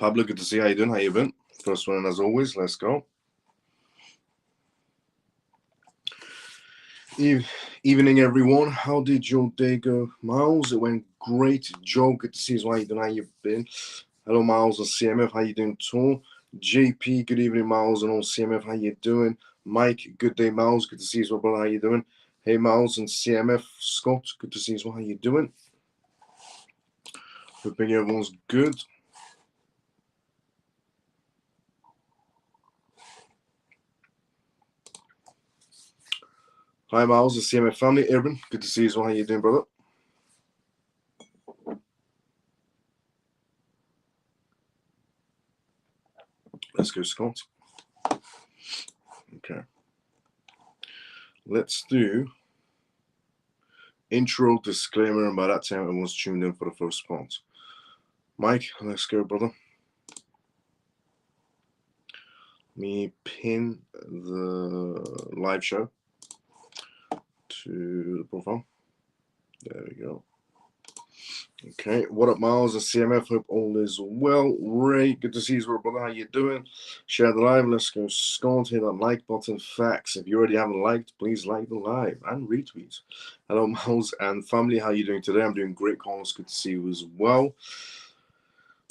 Pablo, good to see you. How you doing? How you been? First one, as always. Let's go. Evening, everyone. How did your day go, Miles? It went great. Joe, good to see you. How you doing? How you been? Hello, Miles and CMF. How you doing, too? JP, good evening, Miles and all CMF. How you doing? Mike, good day, Miles. Good to see you, brother. How you doing? Hey, Miles and CMF. Scott, good to see you. How you doing? Hoping everyone's good. Hi, Miles and CMF family. Irvin, good to see you. How you doing, brother? Let's go, Scott. Okay. Let's do intro, disclaimer, and by that time everyone's tuned in for the first part. Mike, let's go, brother. Let me pin the live show to the profile. There we go. Okay, what up, Miles and CMF? Hope all is well. Ray, good to see you, brother. How you doing? Share the live. Let's go. Scott, hit that like button. Facts. If you already haven't liked, please like the live and retweet. Hello, Miles and family. How you doing today? I'm doing great, Carlos. Good to see you as well.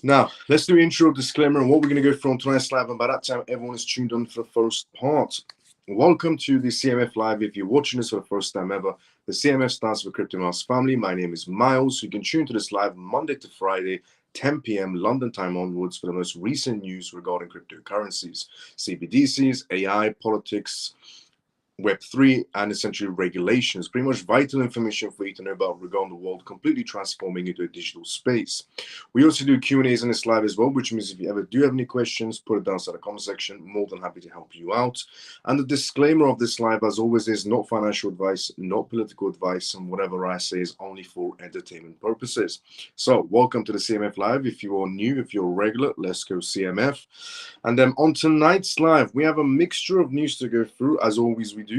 Now, let's do intro, disclaimer, and what we're going to go through on tonight's live. And by that time, everyone is tuned on for the first part. Welcome to the CMF Live. If you're watching this for the first time ever, the CMF stands for Crypto Miles Family. My name is Miles. You can tune to this live Monday to Friday, 10 p.m. London time onwards for the most recent news regarding cryptocurrencies, CBDCs, AI, politics, Web3, and essentially regulations. Pretty much vital information for you to know about regarding the world completely transforming into a digital space. We also do Q&As in this live as well, which means if you ever do have any questions, put it down in the comment section. More than happy to help you out. And the disclaimer of this live, as always, is not financial advice, not political advice, and whatever I say is only for entertainment purposes. So welcome to the CMF Live. If you are new, if you're regular, let's go CMF. And then on tonight's live, we have a mixture of news to go through, as always we do.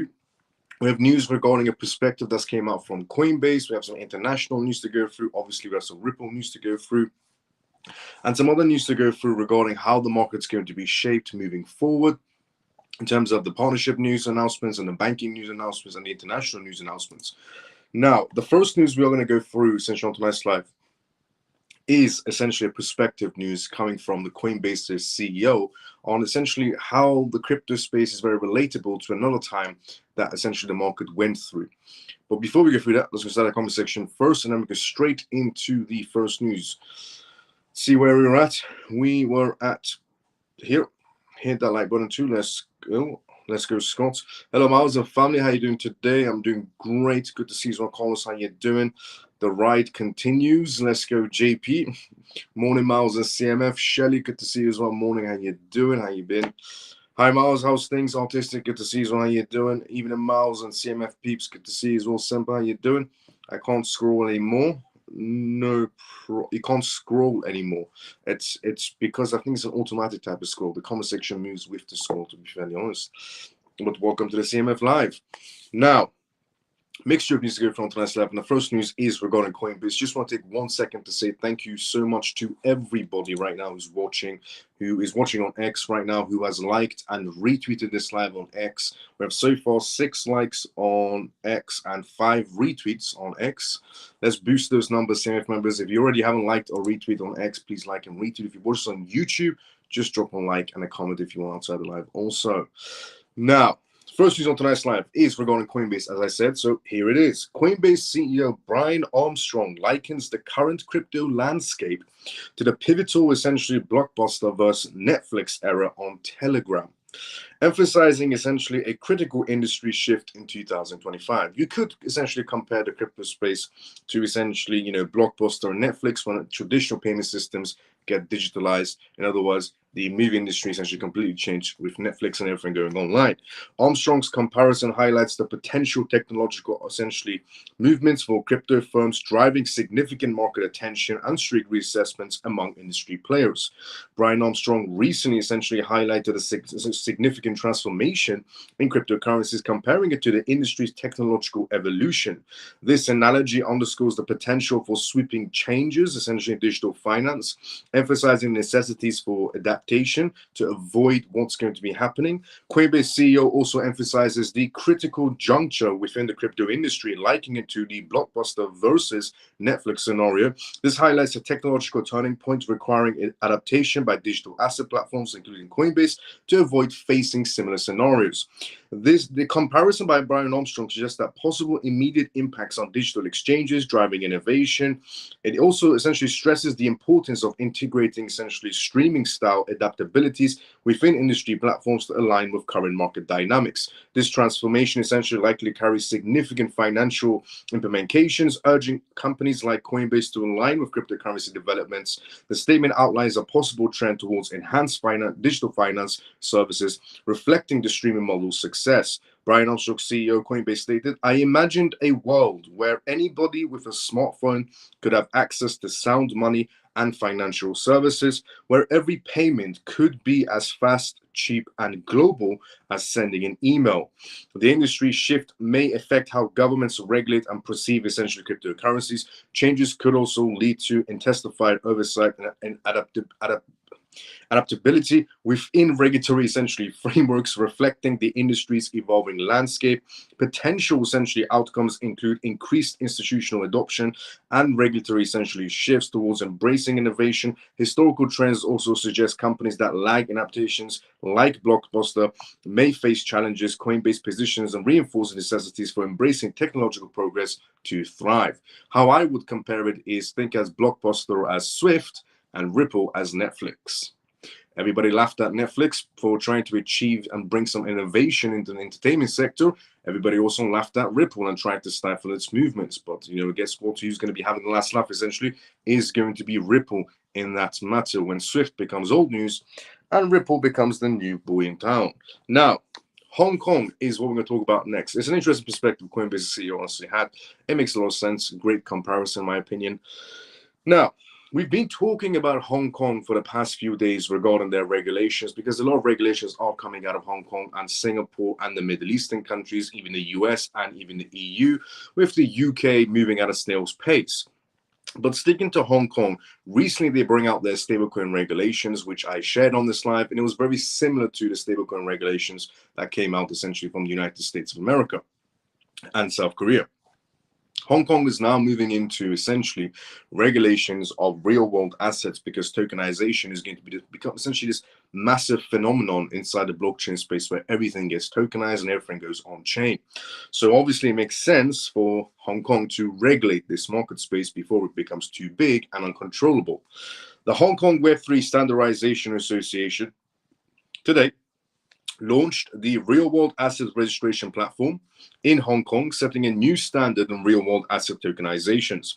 We have news regarding a perspective that's came out from Coinbase. We have some international news to go through. Obviously, we have some Ripple news to go through. And some other news to go through regarding how the market's going to be shaped moving forward in terms of the partnership news announcements and the banking news announcements and the international news announcements. Now, the first news we are going to go through, essentially on tonight's live, is essentially a perspective news coming from the Coinbase's CEO on essentially how the crypto space is very relatable to another time that essentially the market went through. But before we go through that, let's go start the comment section first, and then we go straight into the first news. See where we were at. We were at here. Hit that like button too. Let's go. Let's go, Scott. Hello, Miles and family. How you doing today? I'm doing great. Good to see you, Carlos. How you doing? The ride continues. Let's go, JP. Morning, Miles and CMF. Shelly, good to see you as well. Morning. How you doing? How you been? Hi, Miles. How's things? Artistic. Good to see you as well. How you doing? Evening, Miles and CMF peeps. Good to see you as well. Semper, how you doing? I can't scroll anymore. You can't scroll anymore. It's because I think it's an automatic type of scroll. The comment section moves with the scroll, to be fairly honest. But welcome to the CMF Live. Now, mixture of news to go from tonight's live, and the first news is regarding Coinbase. Just want to take 1 second to say thank you so much to everybody right now who is watching on X right now, who has liked and retweeted this live on X. We have so far 6 likes on X and 5 retweets on X. Let's boost those numbers, CMF members. If you already haven't liked or retweeted on X, please like and retweet. If you watch us on YouTube, just drop a like and a comment if you want outside the live also. Now, first news on tonight's live is regarding Coinbase, as I said, so here it is. Coinbase CEO Brian Armstrong likens the current crypto landscape to the pivotal, essentially blockbuster versus Netflix era on Telegram, emphasizing essentially a critical industry shift in 2025. You could essentially compare the crypto space to essentially, Blockbuster and Netflix when traditional payment systems get digitalized. In other words, the movie industry essentially completely changed with Netflix and everything going online. Armstrong's comparison highlights the potential technological essentially movements for crypto firms, driving significant market attention and strict reassessments among industry players. Brian Armstrong recently essentially highlighted a significant transformation in cryptocurrencies, comparing it to the industry's technological evolution. This analogy underscores the potential for sweeping changes, essentially in digital finance, emphasizing necessities for adaptation to avoid what's going to be happening. Coinbase CEO also emphasizes the critical juncture within the crypto industry, likening it to the blockbuster versus Netflix scenario. This highlights a technological turning point requiring adaptation by digital asset platforms, including Coinbase, to avoid facing similar scenarios. The comparison by Brian Armstrong suggests that possible immediate impacts on digital exchanges, driving innovation. It also essentially stresses the importance of integrating essentially streaming style adaptabilities within industry platforms to align with current market dynamics. This transformation essentially likely carries significant financial implications, urging companies like Coinbase to align with cryptocurrency developments. The statement outlines a possible trend towards enhanced digital finance services, reflecting the streaming model's success. Brian Armstrong, CEO Coinbase, stated, "I imagined a world where anybody with a smartphone could have access to sound money and financial services, where every payment could be as fast, cheap, and global as sending an email. The industry shift may affect how governments regulate and perceive essentially cryptocurrencies. Changes could also lead to intensified oversight and adaptability within regulatory essentially frameworks, reflecting the industry's evolving landscape. Potential essentially outcomes include increased institutional adoption and regulatory essentially shifts towards embracing innovation. Historical trends also suggest companies that lag in adaptations like Blockbuster may face challenges. Coinbase positions and reinforces necessities for embracing technological progress to thrive." How I would compare it is think as Blockbuster as Swift and Ripple as Netflix. Everybody laughed at Netflix for trying to achieve and bring some innovation into the entertainment sector. Everybody also laughed at Ripple and tried to stifle its movements. But, guess what? Who's going to be having the last laugh essentially is going to be Ripple in that matter when Swift becomes old news and Ripple becomes the new boy in town. Now, Hong Kong is what we're going to talk about next. It's an interesting perspective Coinbase CEO honestly had. It makes a lot of sense. Great comparison, in my opinion. Now, we've been talking about Hong Kong for the past few days regarding their regulations, because a lot of regulations are coming out of Hong Kong and Singapore and the Middle Eastern countries, even the US and even the EU, with the UK moving at a snail's pace. But sticking to Hong Kong, recently they bring out their stablecoin regulations, which I shared on this live, and it was very similar to the stablecoin regulations that came out essentially from the United States of America and South Korea. Hong Kong is now moving into essentially regulations of real world assets, because tokenization is going to become essentially this massive phenomenon inside the blockchain space where everything gets tokenized and everything goes on chain. So obviously it makes sense for Hong Kong to regulate this market space before it becomes too big and uncontrollable. The Hong Kong Web3 Standardization Association today launched the real-world asset registration platform in Hong Kong, setting a new standard in real-world asset tokenizations.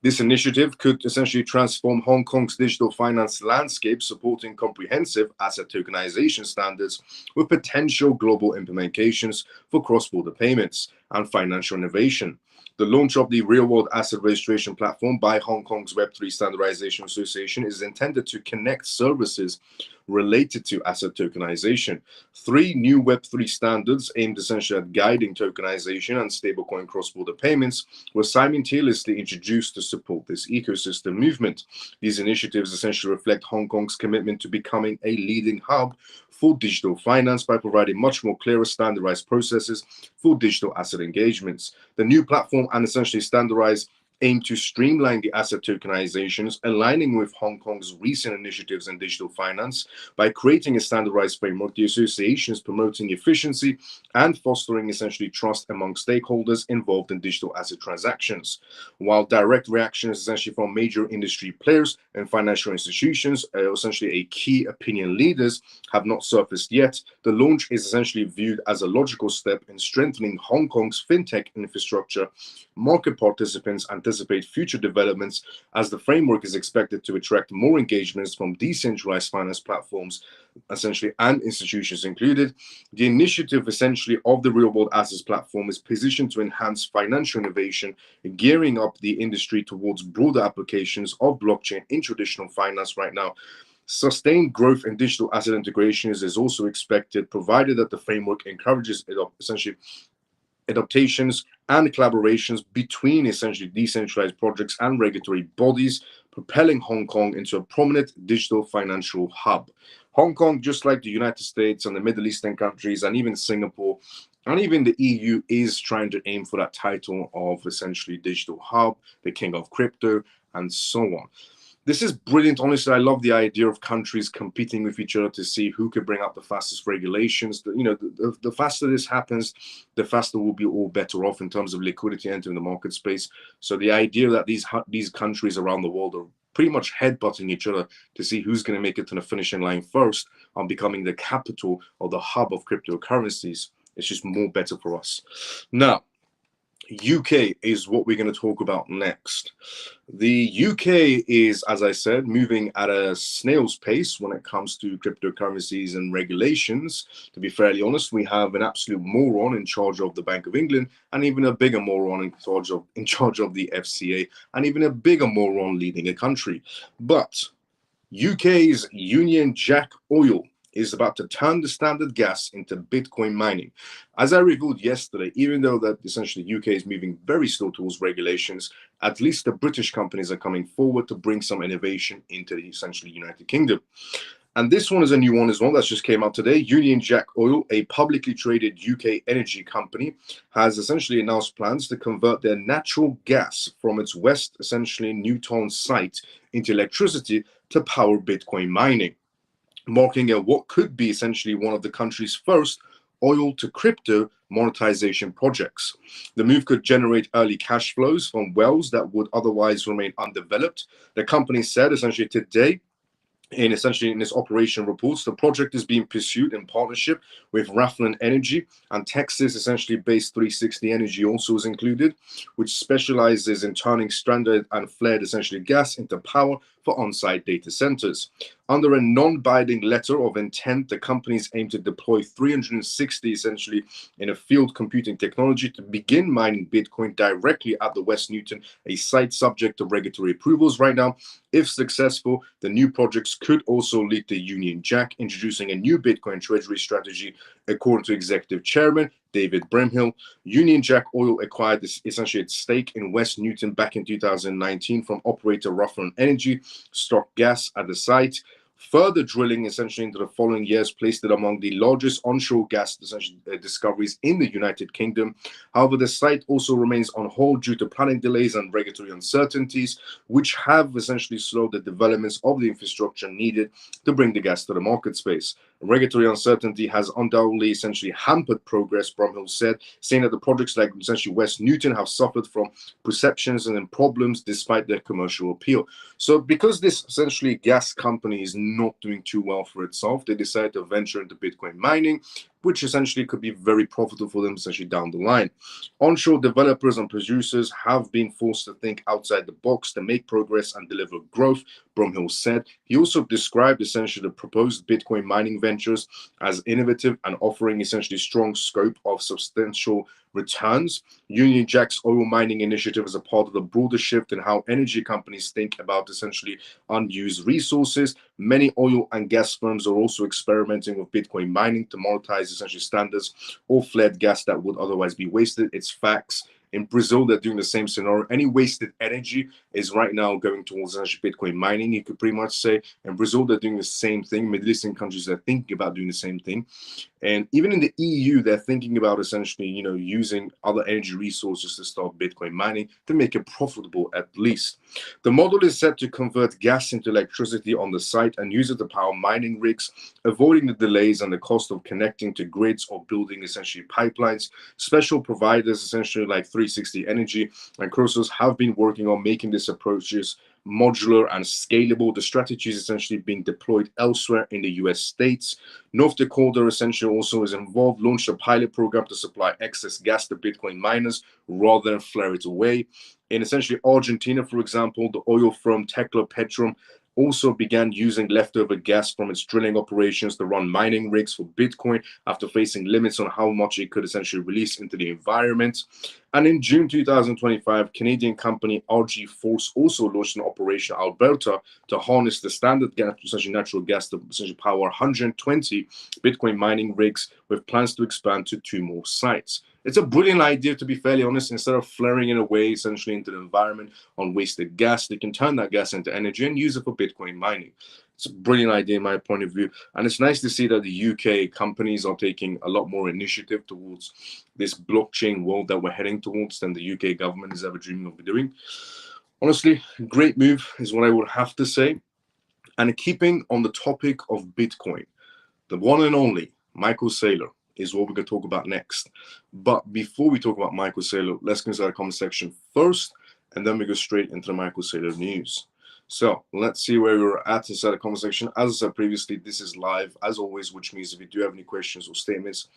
This initiative could essentially transform Hong Kong's digital finance landscape, supporting comprehensive asset tokenization standards with potential global implementations for cross-border payments and financial innovation. The launch of the real-world asset registration platform by Hong Kong's Web3 Standardization Association is intended to connect services related to asset tokenization. 3 new Web3 standards aimed essentially at guiding tokenization and stablecoin cross-border payments were simultaneously introduced to support this ecosystem movement. These initiatives essentially reflect Hong Kong's commitment to becoming a leading hub for digital finance by providing much more clearer standardized processes for digital asset engagements. The new platform and essentially standardized aim to streamline the asset tokenizations, aligning with Hong Kong's recent initiatives in digital finance. By creating a standardized framework, the association is promoting efficiency and fostering essentially trust among stakeholders involved in digital asset transactions. While direct reactions essentially from major industry players and financial institutions, essentially a key opinion leaders, have not surfaced yet, the launch is essentially viewed as a logical step in strengthening Hong Kong's fintech infrastructure, market participants, and anticipate future developments as the framework is expected to attract more engagements from decentralized finance platforms, essentially, and institutions included. The initiative, essentially, of the real world assets platform is positioned to enhance financial innovation, gearing up the industry towards broader applications of blockchain in traditional finance right now. Sustained growth in digital asset integrations is also expected, provided that the framework encourages essentially adaptations and collaborations between essentially decentralized projects and regulatory bodies, propelling Hong Kong into a prominent digital financial hub. Hong Kong, just like the United States and the Middle Eastern countries, and even Singapore, and even the EU, is trying to aim for that title of essentially digital hub, the king of crypto, and so on. This is brilliant. Honestly, I love the idea of countries competing with each other to see who could bring out the fastest regulations. The faster this happens, the faster we'll be all better off in terms of liquidity entering the market space. So the idea that these countries around the world are pretty much headbutting each other to see who's going to make it to the finishing line first on becoming the capital or the hub of cryptocurrencies, it's just more better for us. Now, UK is what we're going to talk about next. The UK is, as I said, moving at a snail's pace when it comes to cryptocurrencies and regulations. To be fairly honest, we have an absolute moron in charge of the Bank of England, and even a bigger moron in charge of the FCA, and even a bigger moron leading a country. But UK's Union Jack Oil is about to turn the standard gas into Bitcoin mining. As I revealed yesterday, even though that essentially the UK is moving very slow towards regulations, at least the British companies are coming forward to bring some innovation into the essentially United Kingdom. And this one is a new one as well that just came out today. Union Jack Oil, a publicly traded UK energy company, has essentially announced plans to convert their natural gas from its West, essentially Newton site, into electricity to power Bitcoin mining, marking what could be essentially one of the country's first oil to crypto monetization projects. The move could generate early cash flows from wells that would otherwise remain undeveloped. The company said essentially today, in its operation reports, the project is being pursued in partnership with Raflan Energy, and Texas essentially based 360 Energy also is included, which specializes in turning stranded and flared essentially gas into power for on-site data centers. Under a non-binding letter of intent, the companies aim to deploy 360 essentially in a field computing technology to begin mining Bitcoin directly at the West Newton, a site subject to regulatory approvals right now. If successful, the new projects could also lead to Union Jack introducing a new Bitcoin treasury strategy, according to Executive Chairman David Brimhill. Union Jack Oil acquired essentially its stake in West Newton back in 2019 from operator Raflan Energy, stocked gas at the site. Further drilling essentially into the following years placed it among the largest onshore gas discoveries in the United Kingdom. However, the site also remains on hold due to planning delays and regulatory uncertainties, which have essentially slowed the developments of the infrastructure needed to bring the gas to the market space. Regulatory uncertainty has undoubtedly essentially hampered progress, Bromhill said, saying that the projects like essentially West Newton have suffered from perceptions and problems despite their commercial appeal. So because this essentially gas company is not doing too well for itself, they decided to venture into Bitcoin mining, which essentially could be very profitable for them essentially down the line. Onshore developers and producers have been forced to think outside the box to make progress and deliver growth, Bromhill said. He also described essentially the proposed Bitcoin mining ventures as innovative and offering essentially strong scope of substantial returns. Union Jack's oil mining initiative is a part of the broader shift in how energy companies think about essentially unused resources. Many oil and gas firms are also experimenting with Bitcoin mining to monetize essentially standards or flared gas that would otherwise be wasted. It's facts. In Brazil, they're doing the same scenario. Any wasted energy is right now going towards essentially Bitcoin mining, you could pretty much say. In Brazil, they're doing the same thing. Middle Eastern countries are thinking about doing the same thing. And even in the EU, they're thinking about essentially, using other energy resources to start Bitcoin mining to make it profitable at least. The model is set to convert gas into electricity on the site and use it to power mining rigs, avoiding the delays and the cost of connecting to grids or building essentially pipelines. Special providers, essentially like 360 Energy and Crosos, have been working on making these approaches modular and scalable. The strategy is essentially being deployed elsewhere in the US states. North Dakota essentially also is involved, launched a pilot program to supply excess gas to Bitcoin miners rather than flare it away. In essentially Argentina, for example, the oil firm Tecla Petrom also began using leftover gas from its drilling operations to run mining rigs for Bitcoin after facing limits on how much it could essentially release into the environment. And in June 2025, Canadian company RG Force also launched an operation in Alberta to harness the standard gas, essentially natural gas, to essentially power 120 Bitcoin mining rigs with plans to expand to 2 more sites. It's a brilliant idea, to be fairly honest. Instead of flaring it away essentially into the environment on wasted gas, they can turn that gas into energy and use it for Bitcoin mining. It's a brilliant idea in my point of view. And it's nice to see that the UK companies are taking a lot more initiative towards this blockchain world that we're heading towards than the UK government is ever dreaming of doing. Honestly, great move is what I would have to say. And keeping on the topic of Bitcoin, the one and only Michael Saylor is what we're going to talk about next. But before we talk about Michael Saylor, let's go into the comment section first, and then we go straight into the Michael Saylor news. So let's see where we're at inside the comment section. As I said previously, this is live as always, which means if you do have any questions or statements,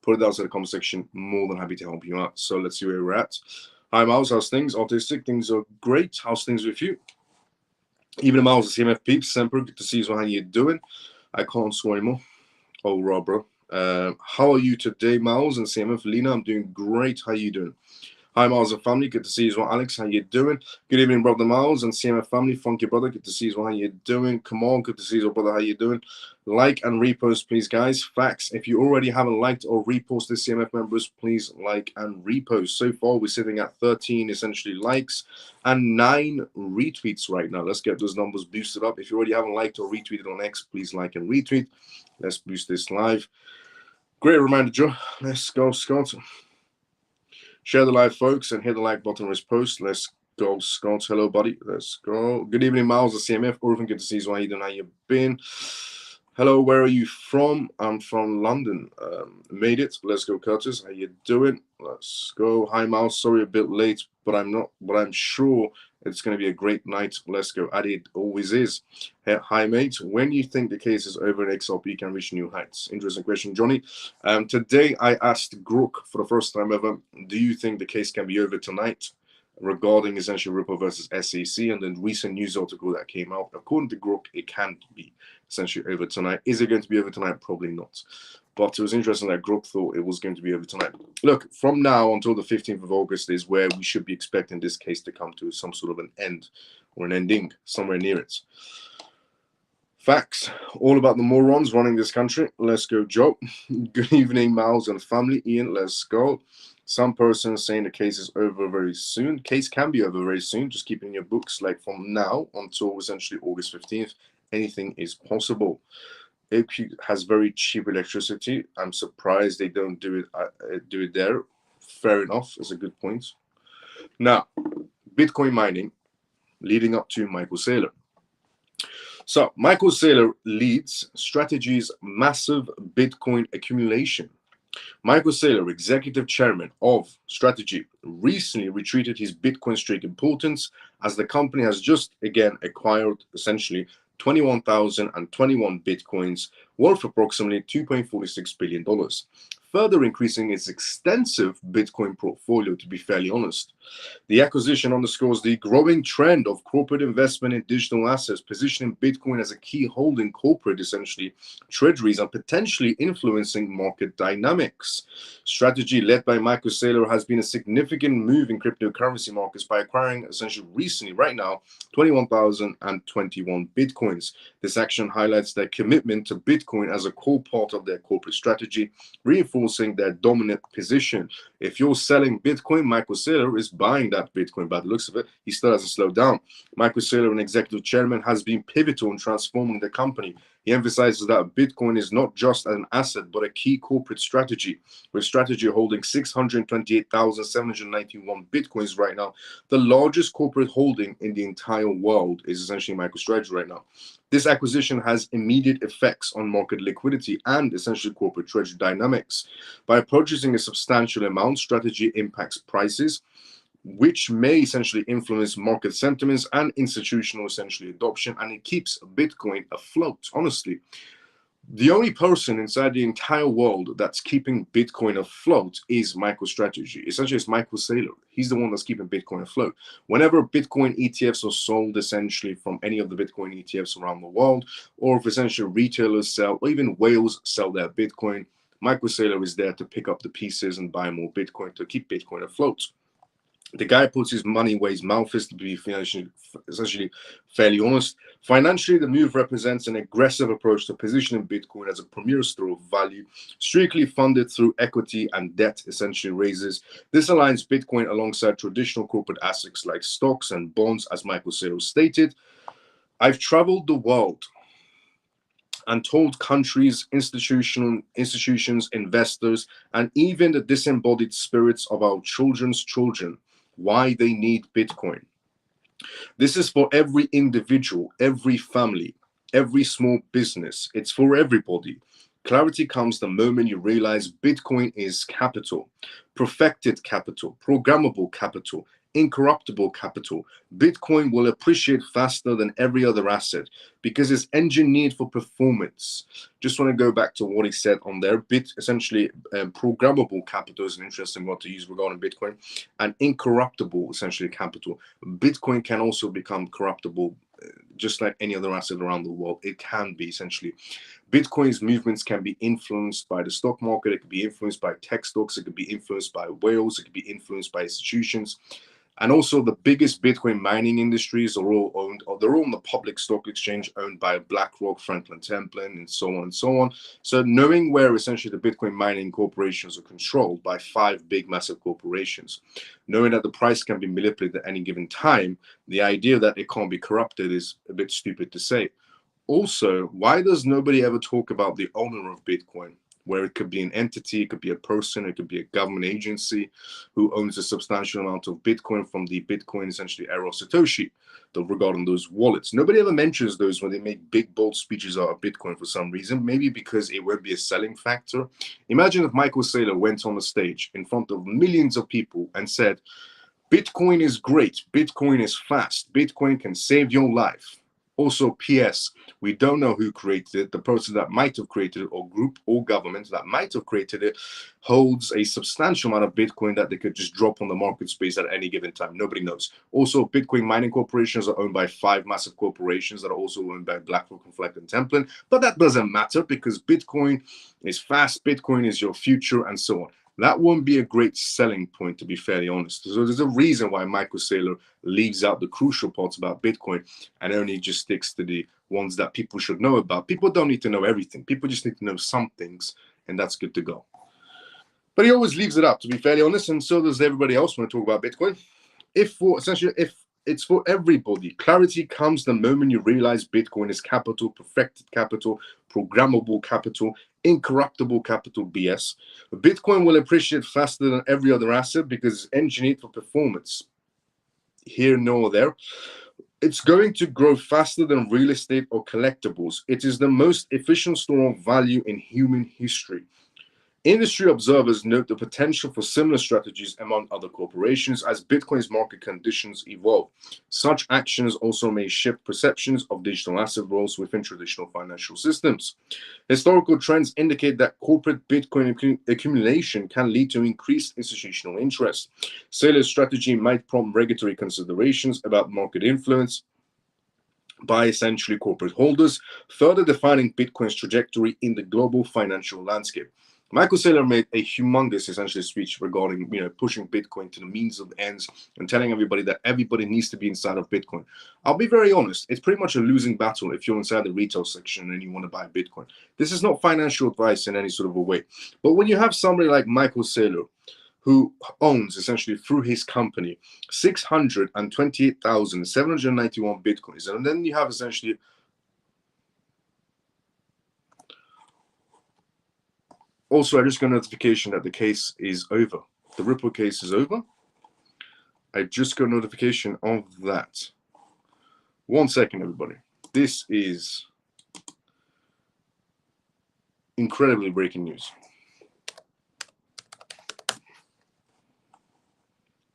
put it outside the comment section. More than happy to help you out. So let's see where we're at. Hi Miles, how's things? Autistic, things are great. How's things with you? Even Miles, the CMF peeps, Semper, good to see you. So how you doing? I can't score anymore. Oh, Rob, bro. How are you today, Miles and CMF? Lena, I'm doing great. How you doing? Hi, Miles and family. Good to see you as well. Alex, how you doing? Good evening, brother Miles and CMF family. Funky brother, good to see you as well. How you doing? Come on, good to see you as well, brother. How you doing? Like and repost, please, guys. Facts. If you already haven't liked or reposted CMF members, please like and repost. So far, we're sitting at 13 essentially likes and 9 retweets right now. Let's get those numbers boosted up. If you already haven't liked or retweeted on X, please like and retweet. Let's boost this live. Great reminder, Joe. Let's go, Scott. Share the live, folks, and hit the like button on this post. Let's go, Scott. Hello, buddy. Let's go. Good evening, Miles, the CMF. Orphan, good to see you. How you doing? How you been? Hello, where are you from? I'm from London. Made it. Let's go, Curtis. How you doing? Let's go. Hi, Miles. Sorry, a bit late, but I'm sure it's going to be a great night. Let's go. Addy, it always is. Hi, mate. When do you think the case is over and XRP can reach new heights? Interesting question, Johnny. Today, I asked Grook for the first time ever, do you think the case can be over tonight regarding essentially Ripple versus SEC? And then recent news article that came out, according to Grook, it can't be essentially over tonight. Is it going to be over tonight? Probably not. But it was interesting that Grook thought it was going to be over tonight. Look, from now until the 15th of August is where we should be expecting this case to come to some sort of an end or an ending, somewhere near it. Facts. All about the morons running this country. Let's go, Joe. Good evening, Miles and family. Ian, let's go. Some person saying the case is over very soon. Case can be over very soon. Just keep in your books, like from now until essentially August 15th, anything is possible. EP has very cheap electricity. I'm surprised they don't do it there. Fair enough. It's a good point. Now, Bitcoin mining leading up to Michael Saylor. So Michael Saylor leads Strategy's massive Bitcoin accumulation. Michael Saylor, executive chairman of Strategy, recently retreated his Bitcoin streak importance as the company has just again acquired essentially 21,021 Bitcoins worth approximately $2.46 billion, further increasing its extensive Bitcoin portfolio, to be fairly honest. The acquisition underscores the growing trend of corporate investment in digital assets, positioning Bitcoin as a key holding corporate, essentially, treasuries, and potentially influencing market dynamics. Strategy led by Michael Saylor has been a significant move in cryptocurrency markets by acquiring, essentially recently, right now, 21,021 Bitcoins. This action highlights their commitment to Bitcoin as a core part of their corporate strategy, reinforcing their dominant position. If you're selling Bitcoin, Michael Saylor is buying that Bitcoin. By the looks of it, he still hasn't slowed down. Michael Saylor, an executive chairman, has been pivotal in transforming the company. He emphasizes that Bitcoin is not just an asset, but a key corporate strategy. With Strategy holding 628,791 Bitcoins right now, the largest corporate holding in the entire world is essentially MicroStrategy right now. This acquisition has immediate effects on market liquidity and essentially corporate treasury dynamics. By purchasing a substantial amount, Strategy impacts prices, which may essentially influence market sentiments and institutional essentially adoption, and it keeps Bitcoin afloat. Honestly, the only person inside the entire world that's keeping Bitcoin afloat is MicroStrategy. Essentially, it's Michael Saylor. He's the one that's keeping Bitcoin afloat. Whenever Bitcoin ETFs are sold, essentially from any of the Bitcoin ETFs around the world, or if essentially retailers sell, or even whales sell their Bitcoin, Michael Saylor is there to pick up the pieces and buy more Bitcoin to keep Bitcoin afloat. The guy puts his money where his mouth is, to be essentially fairly honest. Financially, the move represents an aggressive approach to positioning Bitcoin as a premier store of value, strictly funded through equity and debt essentially raises. This aligns Bitcoin alongside traditional corporate assets like stocks and bonds, as Michael Saylor stated. I've traveled the world and told countries, institutions, investors, and even the disembodied spirits of our children's children why they need Bitcoin. This is for every individual, every family, every small business. It's for everybody. Clarity comes the moment you realize Bitcoin is capital, perfected capital, programmable capital, incorruptible capital. Bitcoin will appreciate faster than every other asset because it's engineered for performance. Just want to go back to what he said on there. Essentially, programmable capital is an interesting word to use regarding Bitcoin, and incorruptible, essentially, capital. Bitcoin can also become corruptible, just like any other asset around the world. It can be essentially. Bitcoin's movements can be influenced by the stock market. It could be influenced by tech stocks. It could be influenced by whales. It could be influenced by institutions. And also the biggest Bitcoin mining industries are all owned, or they're all on the public stock exchange owned by BlackRock, Franklin Templeton, and so on and so on. So knowing where essentially the Bitcoin mining corporations are controlled by 5 big massive corporations, knowing that the price can be manipulated at any given time, the idea that it can't be corrupted is a bit stupid to say. Also, why does nobody ever talk about the owner of Bitcoin? Where it could be an entity, it could be a person, it could be a government agency who owns a substantial amount of Bitcoin from the Bitcoin essentially era of Satoshi, regarding those wallets. Nobody ever mentions those when they make big, bold speeches out of Bitcoin for some reason, maybe because it won't be a selling factor. Imagine if Michael Saylor went on the stage in front of millions of people and said, Bitcoin is great, Bitcoin is fast, Bitcoin can save your life. Also, P.S., we don't know who created it. The person that might have created it, or group or government that might have created it, holds a substantial amount of Bitcoin that they could just drop on the market space at any given time. Nobody knows. Also, Bitcoin mining corporations are owned by 5 massive corporations that are also owned by BlackRock and Franklin Templeton. But that doesn't matter because Bitcoin is fast, Bitcoin is your future, and so on. That won't be a great selling point, to be fairly honest. So there's a reason why Michael Saylor leaves out the crucial parts about Bitcoin and only just sticks to the ones that people should know about. People don't need to know everything. People just need to know some things, and that's good to go. But he always leaves it out, to be fairly honest, and so does everybody else when I talk about Bitcoin. If it's for everybody, clarity comes the moment you realize Bitcoin is capital, perfected capital, programmable capital, incorruptible capital BS. Bitcoin will appreciate faster than every other asset because it's engineered for performance. Here, nor there. It's going to grow faster than real estate or collectibles. It is the most efficient store of value in human history. Industry observers note the potential for similar strategies among other corporations as Bitcoin's market conditions evolve. Such actions also may shift perceptions of digital asset roles within traditional financial systems. Historical trends indicate that corporate Bitcoin accumulation can lead to increased institutional interest. Saylor's strategy might prompt regulatory considerations about market influence by essentially corporate holders, further defining Bitcoin's trajectory in the global financial landscape. Michael Saylor made a humongous essentially speech regarding pushing Bitcoin to the means of the ends and telling everybody that everybody needs to be inside of Bitcoin. I'll be very honest, it's pretty much a losing battle if you're inside the retail section and you want to buy Bitcoin. This is not financial advice in any sort of a way. But when you have somebody like Michael Saylor, who owns essentially through his company 628,791 Bitcoins, and then you have essentially also, I just got a notification that the case is over. The Ripple case is over. I just got a notification of that. 1 second, everybody. This is incredibly breaking news.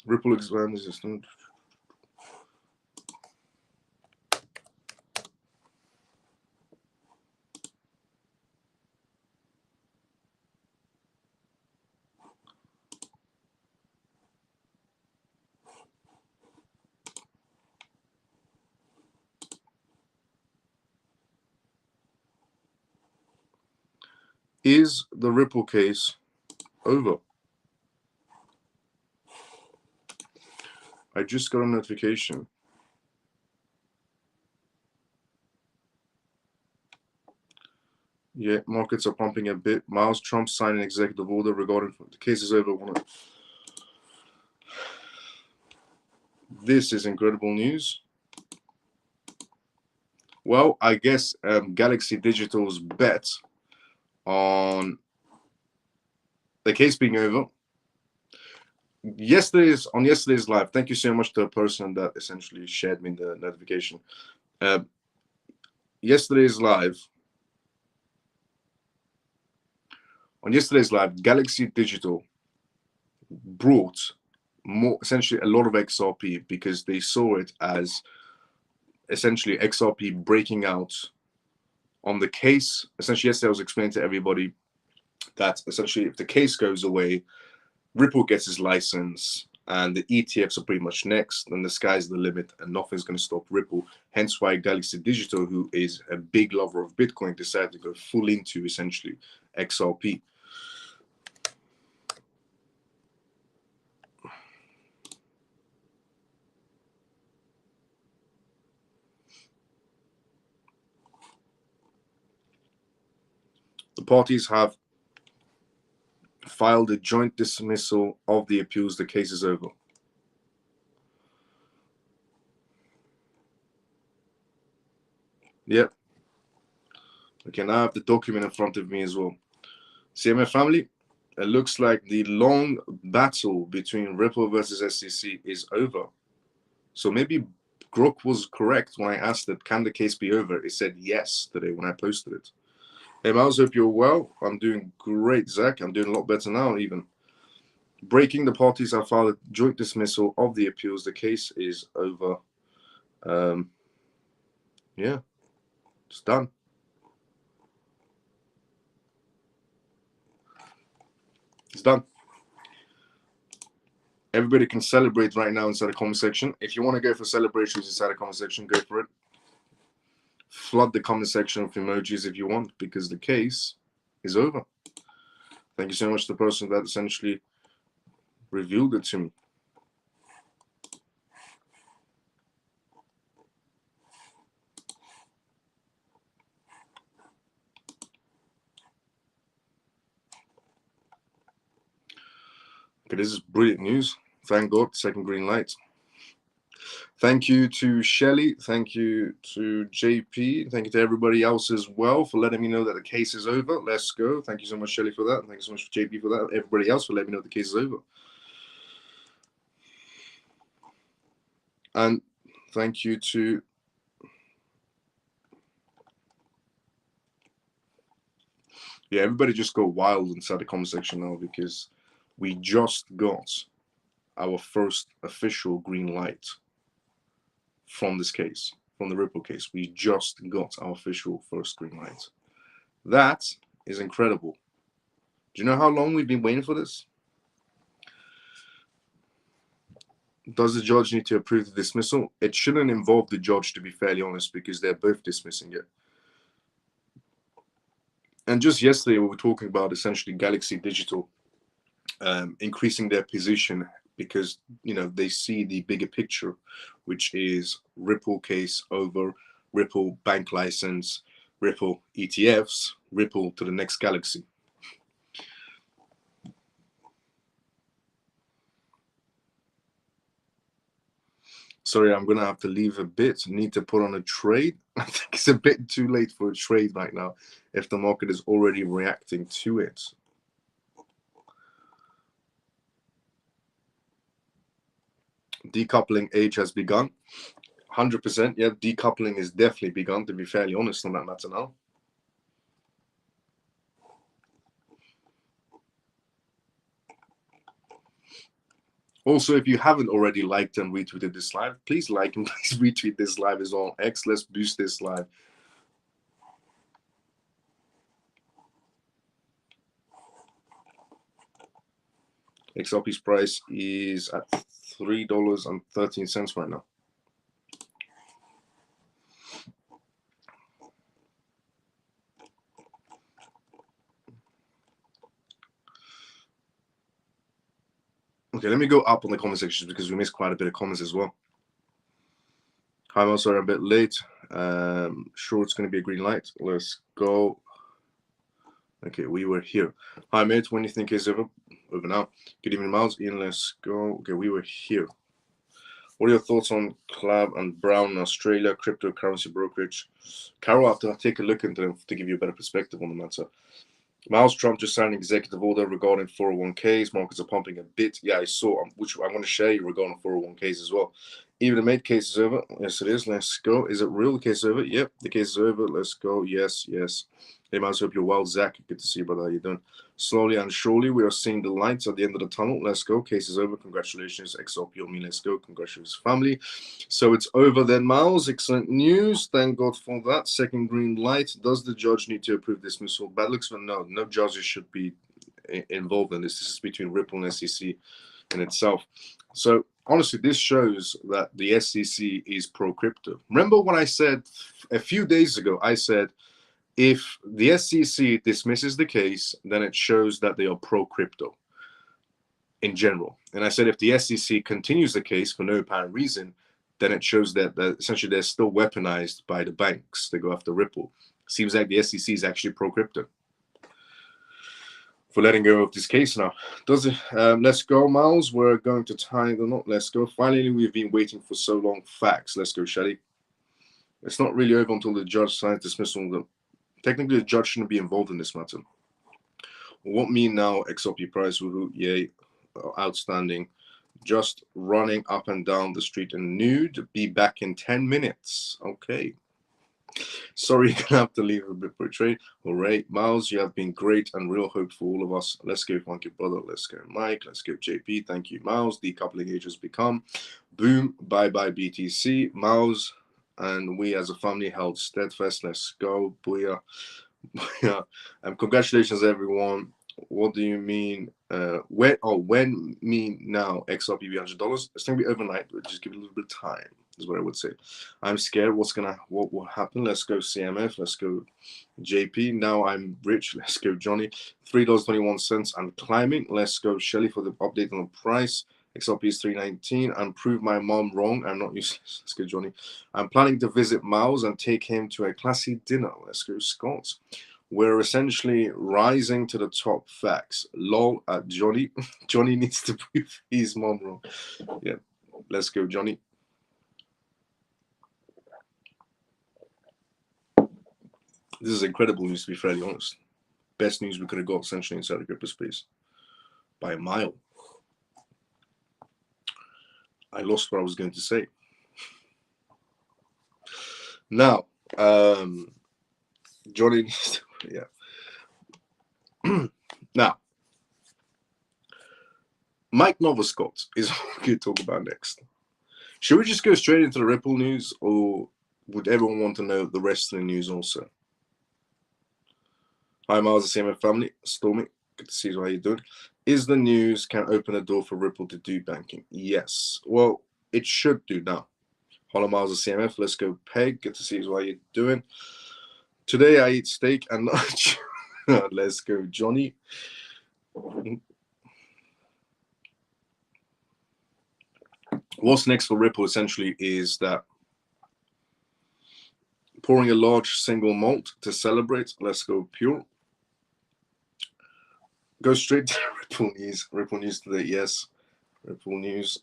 Ripple expanded system. Is the Ripple case over? I just got a notification. Yeah, markets are pumping a bit. Miles Trump signed an executive order regarding the case is over. This is incredible news. Well, I guess Galaxy Digital's bet on the case being over. On yesterday's live, thank you so much to the person that essentially shared me the notification. Yesterday's live, Galaxy Digital brought essentially a lot of XRP because they saw it as essentially XRP breaking out on the case. Essentially, yesterday I was explaining to everybody that essentially if the case goes away, Ripple gets his license and the ETFs are pretty much next, then the sky's the limit and nothing's going to stop Ripple. Hence why Galaxy Digital, who is a big lover of Bitcoin, decided to go full into essentially XRP. The parties have filed a joint dismissal of the appeals. The case is over. Yep. Okay, now I have the document in front of me as well. CMF family, it looks like the long battle between Ripple versus SEC is over. So maybe Grok was correct when I asked it, can the case be over? It said yes today when I posted it. Hey, Miles, hope you're well. I'm doing great, Zach. I'm doing a lot better now, even. Breaking, the parties have filed a joint dismissal of the appeals. The case is over. Yeah, it's done. It's done. Everybody can celebrate right now inside the comment section. If you want to go for celebrations inside the comment section, go for it. Flood the comment section with emojis if you want, because the case is over. Thank you so much to the person that essentially revealed it to me. Okay, this is brilliant news. Thank God, second green light. Thank you to Shelly. Thank you to JP. Thank you to everybody else as well for letting me know that the case is over. Let's go. Thank you so much, Shelly, for that. Thank you so much, JP, for that. Everybody else for letting me know the case is over. And thank you to everybody just go wild inside the comment section now, because we just got our first official green light from this case, from the Ripple case. We just got our official first green light. That is incredible. Do you know how long we've been waiting for this? Does the judge need to approve the dismissal? It shouldn't involve the judge, to be fairly honest, because they're both dismissing it. And just yesterday, we were talking about essentially Galaxy Digital increasing their position because, they see the bigger picture, which is Ripple case over, Ripple bank license, Ripple ETFs, Ripple to the next galaxy. Sorry, I'm going to have to leave a bit. Need to put on a trade. I think it's a bit too late for a trade right now if the market is already reacting to it. Decoupling age has begun. 100%. Yeah, decoupling is definitely begun, to be fairly honest on that matter now. Also, if you haven't already liked and retweeted this live, please like and please retweet this live as well. X, let's boost this live. XRP's price is at $3.13 right now. Okay, let me go up on the comment sections because we missed quite a bit of comments as well. Hi, I'm sorry, I'm a bit late. Sure, it's going to be a green light. Let's go. Okay, we were here. Hi, mate. When do you think is over? Over now. Good evening, Miles. Ian, let's go. Okay, we were here. What are your thoughts on Clab and Brown in Australia, cryptocurrency brokerage? Carol, I have to take a look into them to give you a better perspective on the matter. Miles, Trump just signed an executive order regarding 401ks. Markets are pumping a bit. Yeah, I saw, which I'm going to share you regarding 401ks as well. Even the made case is over. Yes, it is. Let's go. Is it real? The case is over? Yep, the case is over. Let's go. Yes, yes. Hey, Miles, hope you're well. Zach, good to see you, brother. How you doing? Slowly and surely, we are seeing the lights at the end of the tunnel. Let's go. Case is over. Congratulations. XRP on me. Let's go. Congratulations, family. So it's over then, Miles. Excellent news. Thank God for that. Second green light. Does the judge need to approve this dismissal? Bad looks for no. No judges should be involved in this. This is between Ripple and SEC in itself. So honestly, this shows that the SEC is pro-crypto. Remember when I said a few days ago, I said, if the SEC dismisses the case, then it shows that they are pro-crypto in general. And I said if the SEC continues the case for no apparent reason, then it shows that essentially they're still weaponized by the banks to go after Ripple. Seems like the SEC is actually pro-crypto for letting go of this case now. Does it? Let's go, Miles. We're going to tie the knot. Let's go. Finally, we've been waiting for so long. Facts. Let's go, Shelly. It's not really over until the judge signs dismissal. Technically, the judge shouldn't be involved in this matter. What mean now? XRP price, woohoo, yay, outstanding. Just running up and down the street and nude. Be back in 10 minutes. Okay. Sorry, you're gonna have to leave a bit for a trade. All right, Miles, you have been great and real hope for all of us. Let's go, Funky Brother. Let's go, Mike. Let's go, JP. Thank you, Miles. Decoupling age has become. Boom. Bye bye, BTC. Miles and we as a family held steadfast. Let's go. Booyah. Booyah. Congratulations, everyone. What do you mean? When mean now? XRP $100. It's gonna be overnight, but just give it a little bit of time. Is what I would say. I'm scared. What will happen? Let's go CMF. Let's go JP. Now I'm rich. Let's go Johnny. $3.21 and climbing. Let's go Shelly for the update on the price. XRP is $3.19 and prove my mom wrong. I'm not useless. Let's go Johnny. I'm planning to visit Miles and take him to a classy dinner. Let's go Scott. We're essentially rising to the top. Facts. Lol at Johnny. Johnny needs to prove his mom wrong. Yeah. Let's go Johnny. This is incredible news, to be fairly honest. Best news we could have got essentially inside the crypto space by a mile. I lost what I was going to say. Now, Johnny, yeah. Now, Mike Novoscott is what we're going to talk about next. Should we just go straight into the Ripple news, or would everyone want to know the rest of the news also? Hi, Miles, the CMF family. Stormy, good to see you. How you doing? Is the news can open a door for Ripple to do banking? Yes. Well, it should do now. Hello, Miles, the CMF. Let's go, Peg. Good to see you. How you doing? Today I eat steak and lunch. Let's go, Johnny. What's next for Ripple essentially is that pouring a large single malt to celebrate. Let's go pure. Go straight to Ripple news. Ripple news today, yes. Ripple news.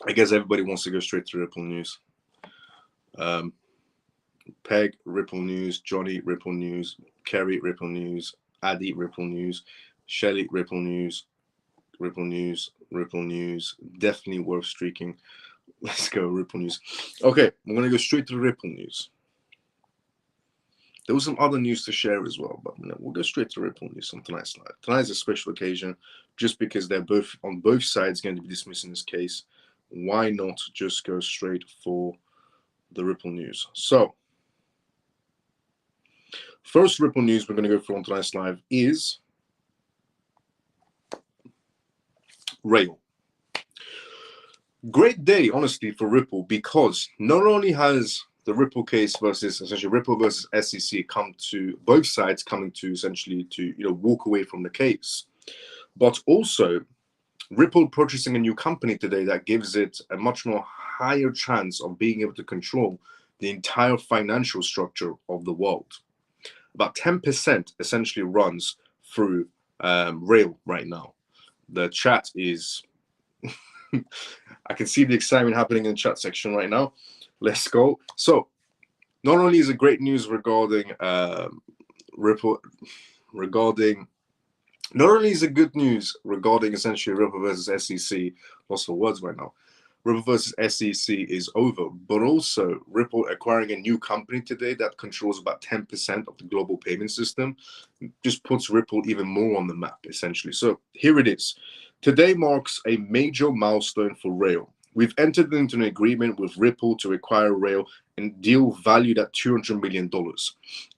I guess everybody wants to go straight to Ripple news. Peg, Ripple news. Johnny, Ripple news. Kerry, Ripple news. Addy, Ripple news. Shelly, Ripple news. Ripple news. Ripple news. Definitely worth streaking. Let's go, Ripple news. Okay, I'm going to go straight to the Ripple news. There was some other news to share as well, but we'll go straight to Ripple news on tonight's slide. Tonight's a special occasion, just because they're both on both sides going to be dismissing this case. Why not just go straight for the Ripple news? So, first Ripple news we're going to go through on tonight's live is Rail. Great day, honestly, for Ripple, because not only has the Ripple case versus essentially Ripple versus SEC come to both sides coming to essentially to walk away from the case, but also Ripple purchasing a new company today that gives it a much more higher chance of being able to control the entire financial structure of the world. About 10% essentially runs through Rail right now. The chat is I can see the excitement happening in the chat section right now. Let's go. So, not only is it great news regarding Ripple, not only is it good news regarding essentially Ripple versus SEC, lost for words right now, Ripple versus SEC is over, but also Ripple acquiring a new company today that controls about 10% of the global payment system just puts Ripple even more on the map, essentially. So here it is. Today marks a major milestone for Rail. We've entered into an agreement with Ripple to acquire Rail and deal valued at $200 million.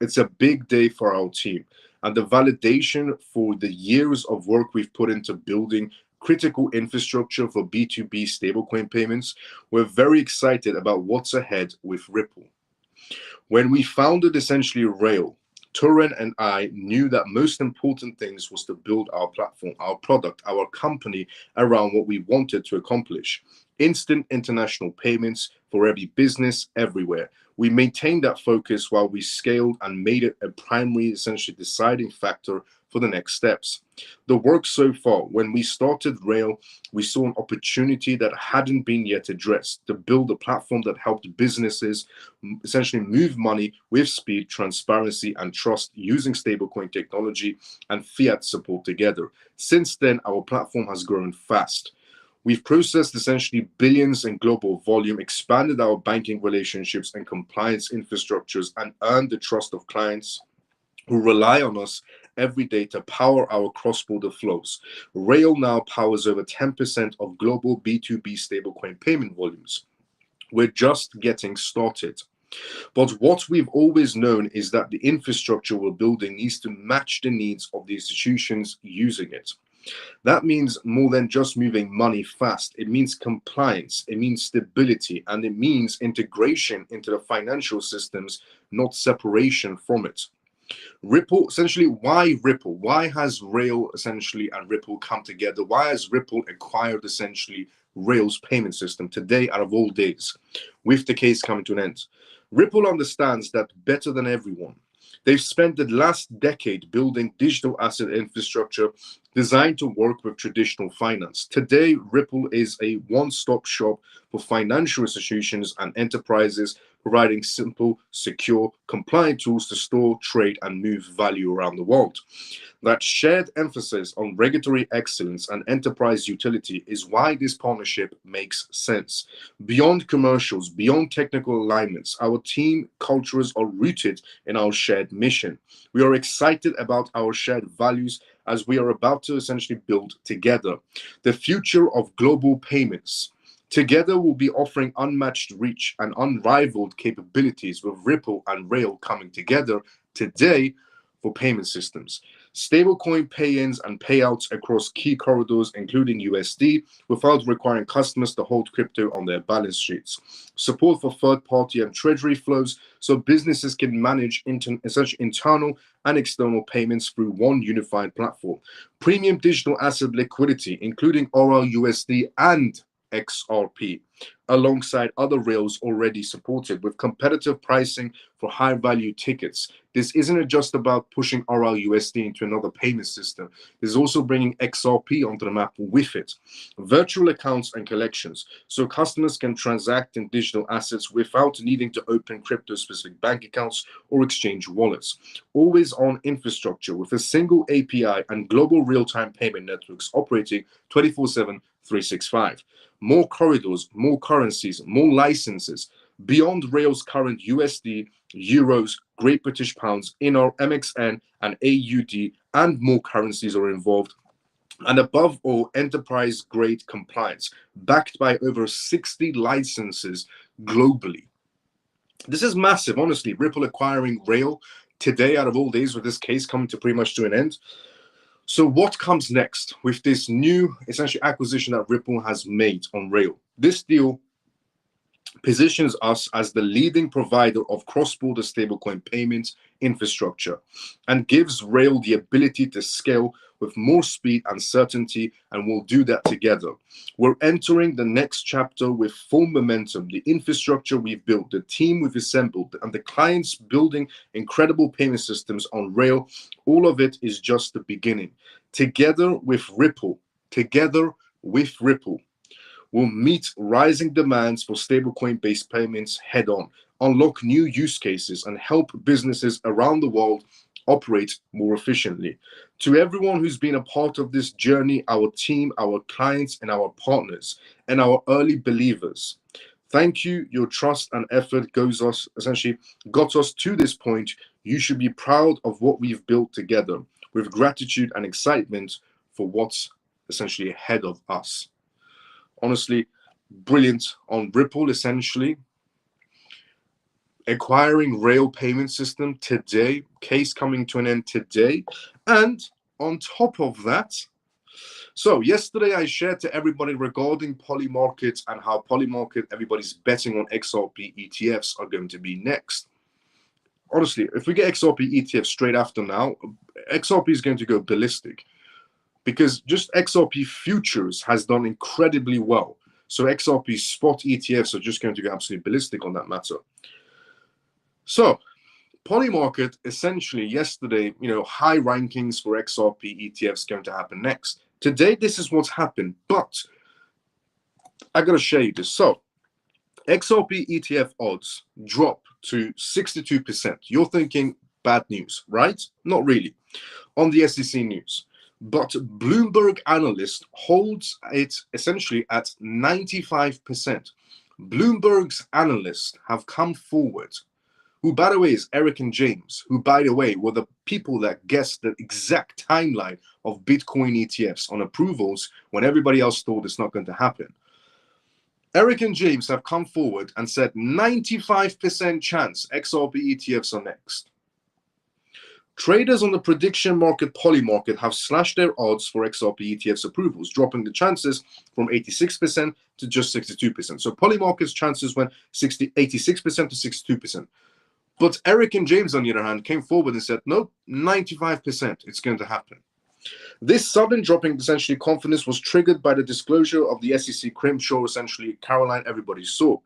It's a big day for our team and the validation for the years of work we've put into building critical infrastructure for B2B stablecoin payments. We're very excited about what's ahead with Ripple. When we founded essentially Rail, Turan and I knew that most important things was to build our platform, our product, our company around what we wanted to accomplish. Instant international payments for every business everywhere. We maintained that focus while we scaled and made it a primary, essentially deciding factor for the next steps. The work so far, when we started Rail, we saw an opportunity that hadn't been yet addressed to build a platform that helped businesses essentially move money with speed, transparency, and trust using stablecoin technology and fiat support together. Since then, our platform has grown fast. We've processed essentially billions in global volume, expanded our banking relationships and compliance infrastructures, and earned the trust of clients who rely on us every day to power our cross-border flows. Rail now powers over 10% of global B2B stablecoin payment volumes. We're just getting started. But what we've always known is that the infrastructure we're building needs to match the needs of the institutions using it. That means more than just moving money fast. It means compliance, it means stability, and it means integration into the financial systems, not separation from it. Ripple, essentially, why Ripple? Why has Rail essentially and Ripple come together? Why has Ripple acquired essentially Rail's payment system today out of all days, with the case coming to an end? Ripple understands that better than everyone. They've spent the last decade building digital asset infrastructure designed to work with traditional finance. Today, Ripple is a one-stop shop for financial institutions and enterprises, providing simple, secure, compliant tools to store, trade, and move value around the world. That shared emphasis on regulatory excellence and enterprise utility is why this partnership makes sense. Beyond commercials, beyond technical alignments, our team cultures are rooted in our shared mission. We are excited about our shared values as we are about to essentially build together the future of global payments. Together, we'll be offering unmatched reach and unrivaled capabilities with Ripple and Rail coming together today for payment systems. Stablecoin pay-ins and payouts across key corridors, including USD, without requiring customers to hold crypto on their balance sheets. Support for third-party and treasury flows so businesses can manage essentially internal and external payments through one unified platform. Premium digital asset liquidity, including RLUSD and XRP, alongside other rails already supported with competitive pricing for high-value tickets. This isn't just about pushing RLUSD into another payment system. This is also bringing XRP onto the map with it. Virtual accounts and collections, so customers can transact in digital assets without needing to open crypto-specific bank accounts or exchange wallets. Always on infrastructure with a single API and global real-time payment networks operating 24/7, EP365. More corridors, more currencies, more licenses beyond Rail's current USD, Euros, Great British Pounds, INR, MXN, and AUD, and more currencies are involved. And above all, enterprise-grade compliance, backed by over 60 licenses globally. This is massive, honestly. Ripple acquiring Rail today, out of all days, with this case coming to pretty much to an end. So what comes next with this new, essentially, acquisition that Ripple has made on Rail? This deal positions us as the leading provider of cross-border stablecoin payments infrastructure and gives Rail the ability to scale with more speed and certainty, and we'll do that together. We're entering the next chapter with full momentum. The infrastructure we've built, the team we've assembled, and the clients building incredible payment systems on Rail, all of it is just the beginning. Together with Ripple, we'll meet rising demands for stablecoin-based payments head-on, unlock new use cases, and help businesses around the world operate more efficiently. To everyone who's been a part of this journey, our team, our clients, and our partners, and our early believers, thank you. Your trust and effort got us to this point. You should be proud of what we've built together, with gratitude and excitement for what's essentially ahead of us. Honestly, brilliant on Ripple, essentially acquiring Rail payment system today, case coming to an end today. And on top of that, so yesterday I shared to everybody regarding Polymarket and how Polymarket, everybody's betting on XRP ETFs are going to be next. Honestly, if we get XRP ETFs straight after now, XRP is going to go ballistic, because just XRP futures has done incredibly well. So XRP spot ETFs are just going to go absolutely ballistic on that matter. So Polymarket, essentially yesterday, high rankings for XRP ETFs going to happen next. Today, this is what's happened, but I got to show you this. So XRP ETF odds drop to 62%. You're thinking bad news, right? Not really. On the SEC news. But Bloomberg analyst holds it essentially at 95%. Bloomberg's analysts have come forward, who, by the way, is Eric and James, who, by the way, were the people that guessed the exact timeline of Bitcoin ETFs on approvals when everybody else thought it's not going to happen. Eric and James have come forward and said 95% chance XRP ETFs are next. Traders on the prediction market Polymarket have slashed their odds for XRP ETFs approvals, dropping the chances from 86% to just 62%. So Polymarket's chances went 86% to 62%. But Eric and James, on the other hand, came forward and said, nope, 95% it's going to happen. This sudden dropping, essentially, confidence was triggered by the disclosure of the SEC Crimshaw, essentially, Caroline, everybody saw.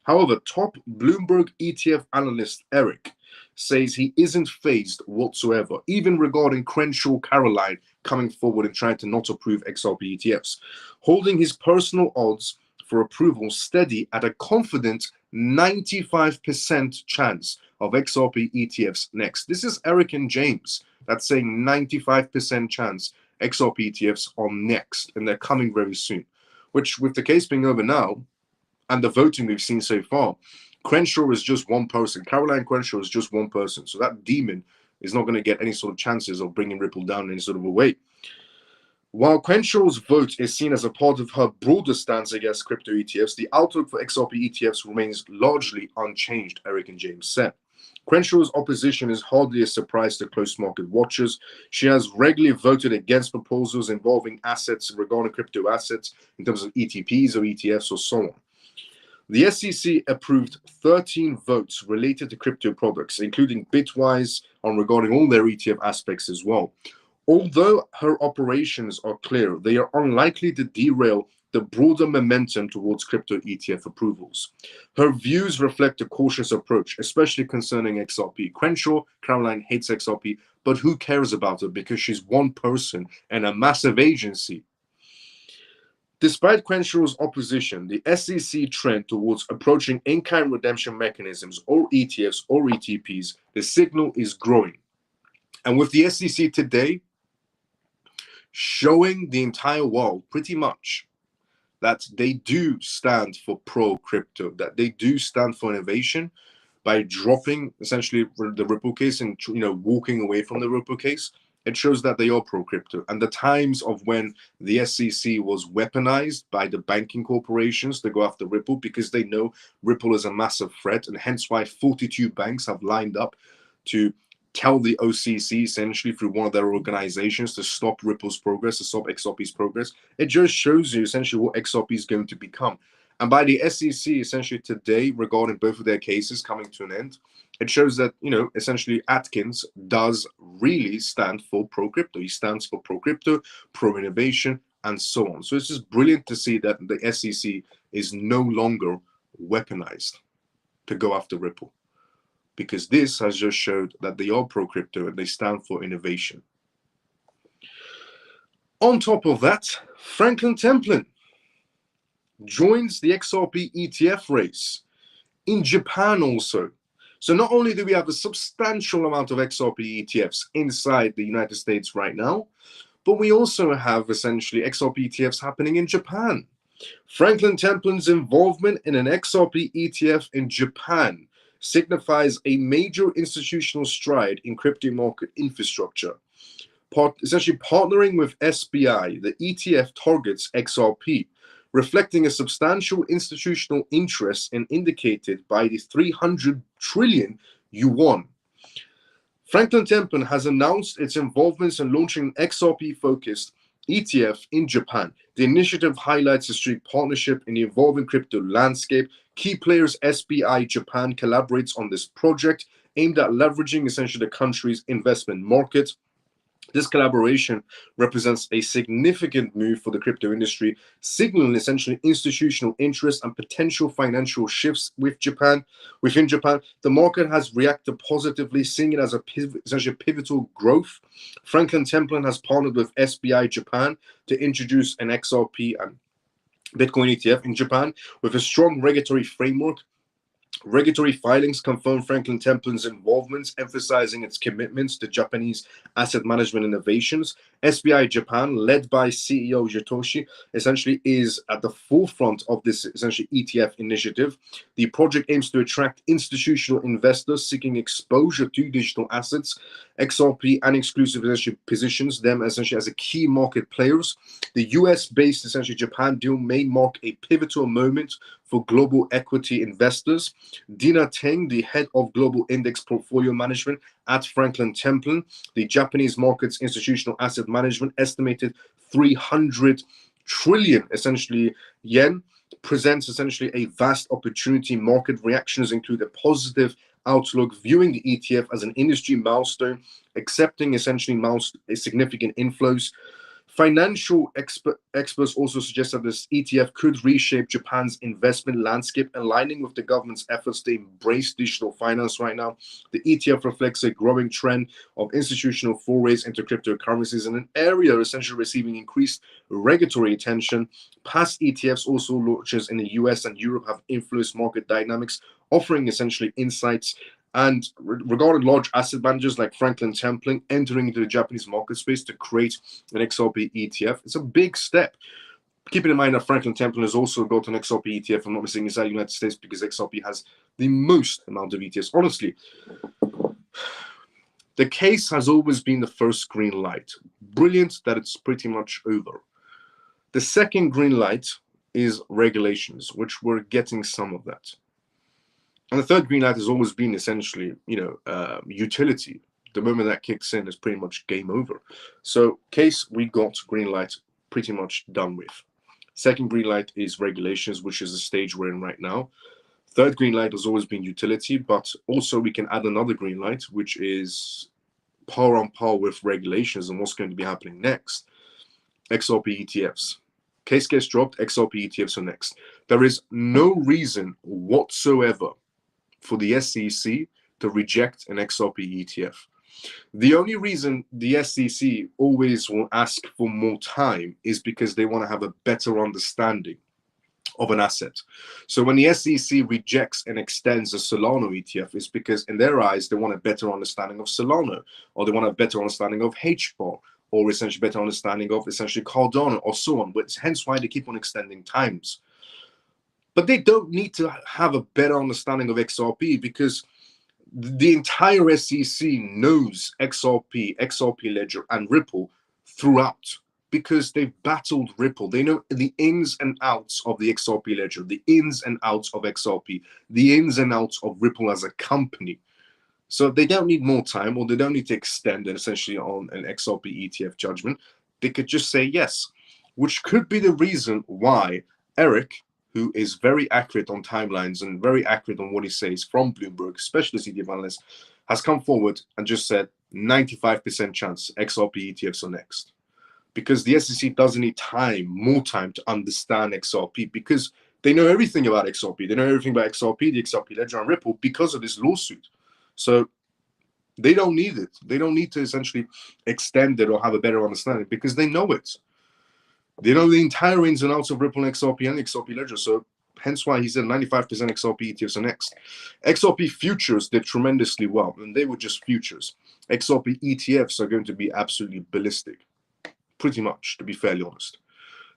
However, top Bloomberg ETF analyst Eric says he isn't fazed whatsoever, even regarding Crenshaw Caroline coming forward and trying to not approve XRP ETFs, holding his personal odds for approval steady at a confident 95% chance of XRP ETFs next. This is Eric and James that's saying 95% chance XRP ETFs are next, and they're coming very soon, which, with the case being over now and the voting we've seen so far, Crenshaw is just one person. Caroline Crenshaw is just one person. So that demon is not going to get any sort of chances of bringing Ripple down in any sort of a way. While Crenshaw's vote is seen as a part of her broader stance against crypto ETFs, the outlook for XRP ETFs remains largely unchanged, Eric and James said. Crenshaw's opposition is hardly a surprise to close market watchers. She has regularly voted against proposals involving assets regarding crypto assets in terms of ETPs or ETFs or so on. The SEC approved 13 votes related to crypto products, including Bitwise, on regarding all their ETF aspects as well. Although her operations are clear, they are unlikely to derail the broader momentum towards crypto ETF approvals. Her views reflect a cautious approach, especially concerning XRP. Crenshaw, Caroline, hates XRP, but who cares about her because she's one person and a massive agency. Despite Crenshaw's opposition, the SEC trend towards approaching in-kind redemption mechanisms or ETFs or ETPs, the signal is growing. And with the SEC today showing the entire world pretty much that they do stand for pro-crypto, that they do stand for innovation by dropping essentially the Ripple case and walking away from the Ripple case. It shows that they are pro-crypto. And the times of when the SEC was weaponized by the banking corporations to go after Ripple because they know Ripple is a massive threat, and hence why 42 banks have lined up to tell the OCC essentially through one of their organizations to stop Ripple's progress, to stop XRP's progress. It just shows you essentially what XRP is going to become. And by the SEC essentially today regarding both of their cases coming to an end, it shows that, essentially Atkins does really stand for pro-crypto. He stands for pro-crypto, pro-innovation, and so on. So it's just brilliant to see that the SEC is no longer weaponized to go after Ripple, because this has just showed that they are pro-crypto and they stand for innovation. On top of that, Franklin Templeton joins the XRP ETF race in Japan also. So not only do we have a substantial amount of XRP ETFs inside the United States right now, but we also have essentially XRP ETFs happening in Japan. Franklin Templeton's involvement in an XRP ETF in Japan signifies a major institutional stride in crypto market infrastructure. Essentially partnering with SBI, the ETF targets XRP, reflecting a substantial institutional interest and indicated by the 300 trillion yuan. Franklin Templeton has announced its involvements in launching an XRP-focused ETF in Japan. The initiative highlights a strategic partnership in the evolving crypto landscape. Key players SBI Japan collaborates on this project aimed at leveraging essentially the country's investment market. This collaboration represents a significant move for the crypto industry, signaling essentially institutional interest and potential financial shifts within Japan. The market has reacted positively, seeing it as essentially pivotal growth. Franklin Templeton has partnered with SBI Japan to introduce an XRP and Bitcoin ETF in Japan with a strong regulatory framework. Regulatory filings confirm Franklin Templeton's involvement, emphasizing its commitments to Japanese asset management innovations. SBI Japan, led by CEO Yatoshi, essentially is at the forefront of this essentially ETF initiative. The project aims to attract institutional investors seeking exposure to digital assets. XRP and exclusive essentially positions them essentially as a key market players. The US-based essentially Japan deal may mark a pivotal moment for global equity investors. Dina Teng, the head of global index portfolio management at Franklin Templeton, the Japanese market's institutional asset management, estimated 300 trillion essentially yen, presents essentially a vast opportunity. Market reactions include a positive outlook, viewing the ETF as an industry milestone, accepting essentially significant inflows. Financial experts also suggest that this ETF could reshape Japan's investment landscape, aligning with the government's efforts to embrace digital finance right now. The ETF reflects a growing trend of institutional forays into cryptocurrencies in an area essentially receiving increased regulatory attention. Past ETFs also launches in the US and Europe have influenced market dynamics, offering essentially insights. And regarding large asset managers like Franklin Templeton entering into the Japanese market space to create an XRP ETF, it's a big step. Keeping in mind that Franklin Templeton has also got an XRP ETF, I'm not mistaken, inside the United States, because XRP has the most amount of ETFs. Honestly, the case has always been the first green light. Brilliant that it's pretty much over. The second green light is regulations, which we're getting some of that. And the third green light has always been essentially, utility. The moment that kicks in is pretty much game over. So case we got green light pretty much done with. Second green light is regulations, which is the stage we're in right now. Third green light has always been utility, but also we can add another green light, which is par on par with regulations and what's going to be happening next. XRP ETFs. Case gets dropped, XRP ETFs are next. There is no reason whatsoever for the SEC to reject an XRP ETF. The only reason the SEC always will ask for more time is because they want to have a better understanding of an asset. So when the SEC rejects and extends a Solana ETF, it's because in their eyes, they want a better understanding of Solana, or they want a better understanding of HBAR, or essentially better understanding of essentially Cardano or so on, which hence why they keep on extending times. But they don't need to have a better understanding of XRP, because the entire SEC knows XRP, XRP Ledger, and Ripple throughout, because they've battled Ripple. They know the ins and outs of the XRP Ledger, the ins and outs of XRP, the ins and outs of Ripple as a company. So they don't need more time, or they don't need to extend it essentially on an XRP ETF judgment. They could just say yes, which could be the reason why Eric, who is very accurate on timelines and very accurate on what he says from Bloomberg, especially CDF analyst, has come forward and just said 95% chance XRP ETFs are next. Because the SEC doesn't need more time to understand XRP, because they know everything about XRP. They know everything about XRP, the XRP Ledger, and Ripple because of this lawsuit. So they don't need it. They don't need to essentially extend it or have a better understanding, because they know it. They know the entire ins and outs of Ripple and XRP and XRP Ledger. So hence why he said 95% XRP ETFs are next. XRP futures did tremendously well, and they were just futures. XRP ETFs are going to be absolutely ballistic, pretty much, to be fairly honest.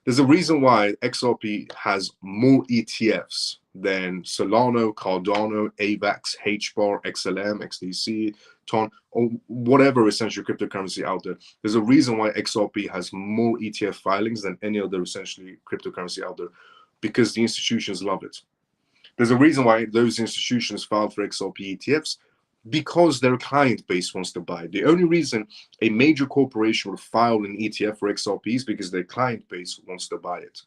There's a reason why XRP has more ETFs than Solana, Cardano, AVAX, HBAR, XLM, XDC, TON, or whatever essential cryptocurrency out there. There's a reason why XRP has more ETF filings than any other essentially cryptocurrency out there, because the institutions love it. There's a reason why those institutions filed for XRP ETFs, because their client base wants to buy. The only reason a major corporation will file an ETF for XRP is because their client base wants to buy it.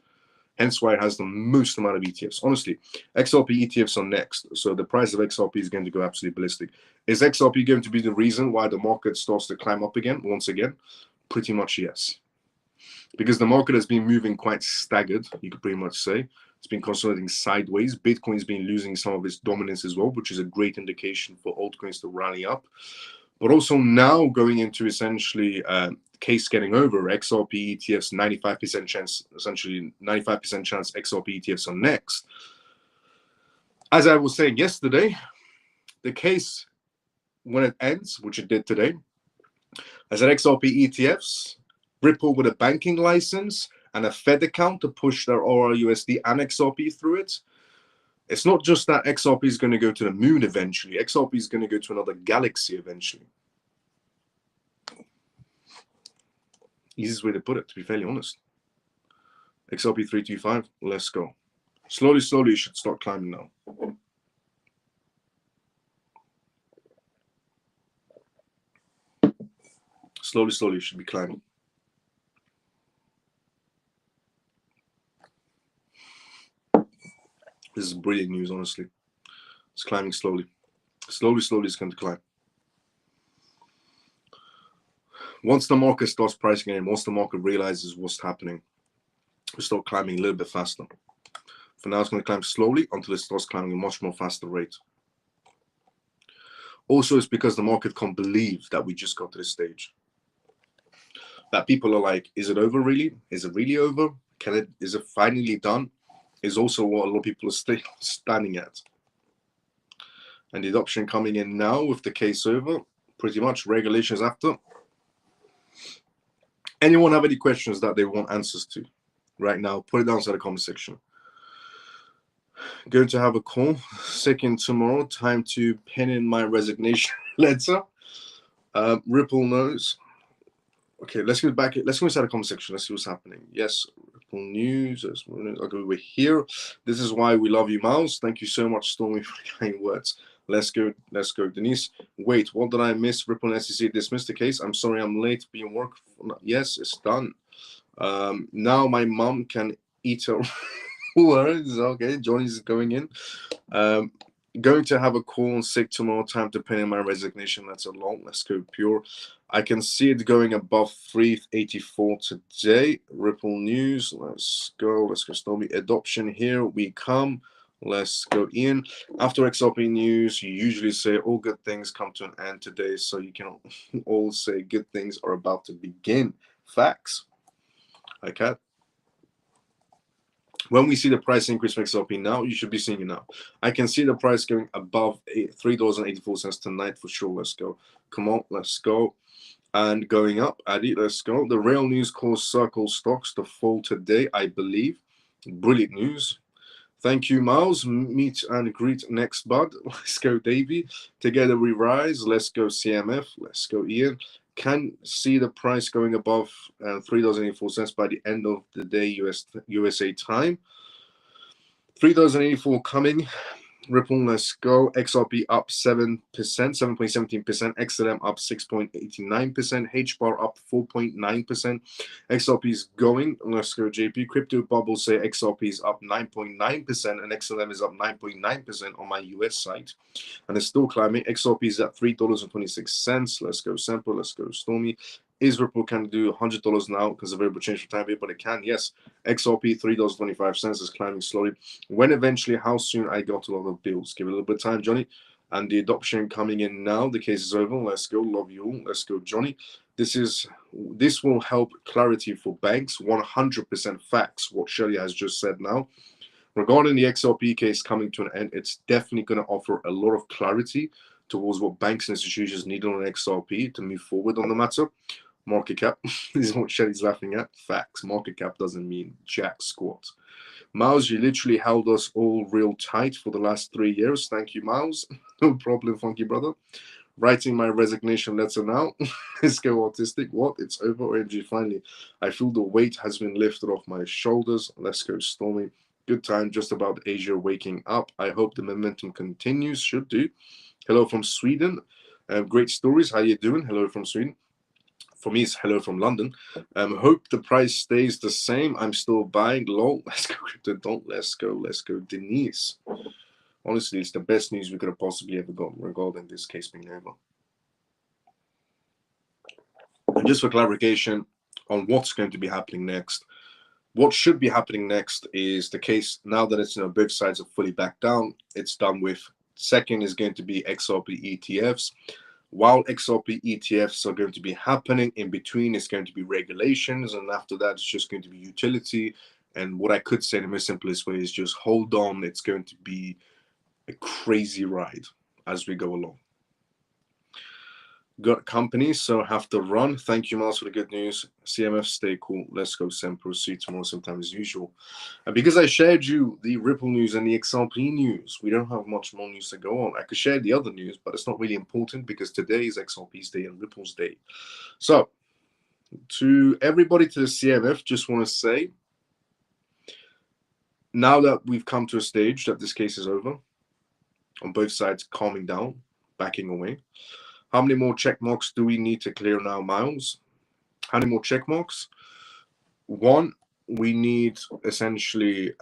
Hence why it has the most amount of ETFs. Honestly, XRP ETFs are next. So the price of XRP is going to go absolutely ballistic. Is XRP going to be the reason why the market starts to climb up again, once again? Pretty much yes. Because the market has been moving quite staggered, you could pretty much say. It's been consolidating sideways. Bitcoin's been losing some of its dominance as well, which is a great indication for altcoins to rally up. But also now going into essentially case getting over, XRP ETFs, 95% chance, essentially 95% chance XRP ETFs are next. As I was saying yesterday, the case, when it ends, which it did today, I said XRP ETFs, Ripple with a banking license and a Fed account to push their RRUSD and XRP through it. It's not just that XRP is going to go to the moon eventually. XRP is going to go to another galaxy eventually. Easiest way to put it, to be fairly honest. XRP 325, let's go. Slowly, slowly, you should start climbing now. Slowly, slowly, you should be climbing. This is brilliant news, honestly. It's climbing slowly. Slowly, slowly, it's going to climb. Once the market starts pricing in, once the market realizes what's happening, we start climbing a little bit faster. For now, it's going to climb slowly until it starts climbing at a much more faster rate. Also, it's because the market can't believe that we just got to this stage. That people are like, is it over really? Is it really over? Is it finally done? Is also what a lot of people are standing at. And the adoption coming in now with the case over, pretty much regulations after. Anyone have any questions that they want answers to right now? Put it down in the comment section. Going to have a call second tomorrow. Time to pen in my resignation letter. Ripple knows. Okay, let's go back. Let's go inside the comment section. Let's see what's happening. Yes, Ripple news. Okay, we're here. This is why we love you, Miles. Thank you so much, Stormy, for the kind words. Let's go. Let's go, Denise. Wait, what did I miss? Ripple and SEC dismissed the case. I'm sorry, I'm late. Being work. Yes, it's done. Now my mom can eat her words. Okay, Johnny's going in. Going to have a call on sick tomorrow. Time to pen in my resignation. That's a long. Let's go pure. I can see it going above 384 today. Ripple news. Let's go. Let's go. Stormy adoption. Here we come. Let's go in. After XRP news, you usually say all good things come to an end today, so you can all say good things are about to begin. Facts. Okay. When we see the price increase for XRP now, you should be seeing it now. I can see the price going above $3.84 tonight for sure. Let's go. Come on, let's go. and going up. Addy, let's go. The real news caused Circle stocks to fall today, I believe. Brilliant news. Thank you, Miles. Meet and greet next, bud. Let's go, Davey. Together we rise. Let's go, CMF. Let's go, Ian. Can see the price going above $3.84 by the end of the day, USA time. $3.84 coming. Ripple, let's go. XRP up 7%, 7.17%. XLM up 6.89%. HBAR up 4.9%. XRP is going. Let's go, JP. Crypto bubbles say XRP is up 9.9% and XLM is up 9.9% on my US site. And it's still climbing. XRP is at $3.26. Let's go, Sample. Let's go, Stormy. Is Ripple can do $100 now because the variable change for time here, but it can. Yes, XRP $3.25 is climbing slowly. When eventually, how soon? I got a lot of bills. Give it a little bit of time, Johnny. And the adoption coming in now. The case is over. Let's go. Love you all. Let's go, Johnny. This will help clarity for banks. 100% facts. What Shelley has just said now. Regarding the XRP case coming to an end, it's definitely going to offer a lot of clarity towards what banks and institutions need on an XRP to move forward on the matter. Market cap is what Shelly's laughing at. Facts. Market cap doesn't mean jack squat. Miles, you literally held us all real tight for the last 3 years. Thank you, Miles. No problem, funky brother. Writing my resignation letter now. Let's go, autistic. What? It's over. OMG, finally. I feel the weight has been lifted off my shoulders. Let's go, Stormy. Good time. Just about Asia waking up. I hope the momentum continues. Should do. Hello from Sweden. Great stories. How you doing? Hello from Sweden. For me, it's hello from London. Hope the price stays the same. I'm still buying. Lol. Let's go, Crypto. Don't. Let's go. Let's go, Denise. Honestly, it's the best news we could have possibly ever gotten regarding this case being over. And just for clarification on what's going to be happening next, what should be happening next is the case, now that it's, both sides are fully backed down, it's done with. Second is going to be XRP ETFs. While XRP ETFs are going to be happening, in between it's going to be regulations, and after that it's just going to be utility. And what I could say in the most simplest way is just hold on. It's going to be a crazy ride as we go along. Got companies, so have to run. Thank you, Miles, for the good news. CMF, stay cool. Let's go, Semper. See you tomorrow sometime as usual. And because I shared you the Ripple news and the XRP news, we don't have much more news to go on. I could share the other news, but it's not really important because today is XRP's day and Ripple's day. So, to everybody to the CMF, just want to say, now that we've come to a stage that this case is over, on both sides calming down, backing away, how many more check marks do we need to clear now, Miles? How many more check marks? One, we need essentially,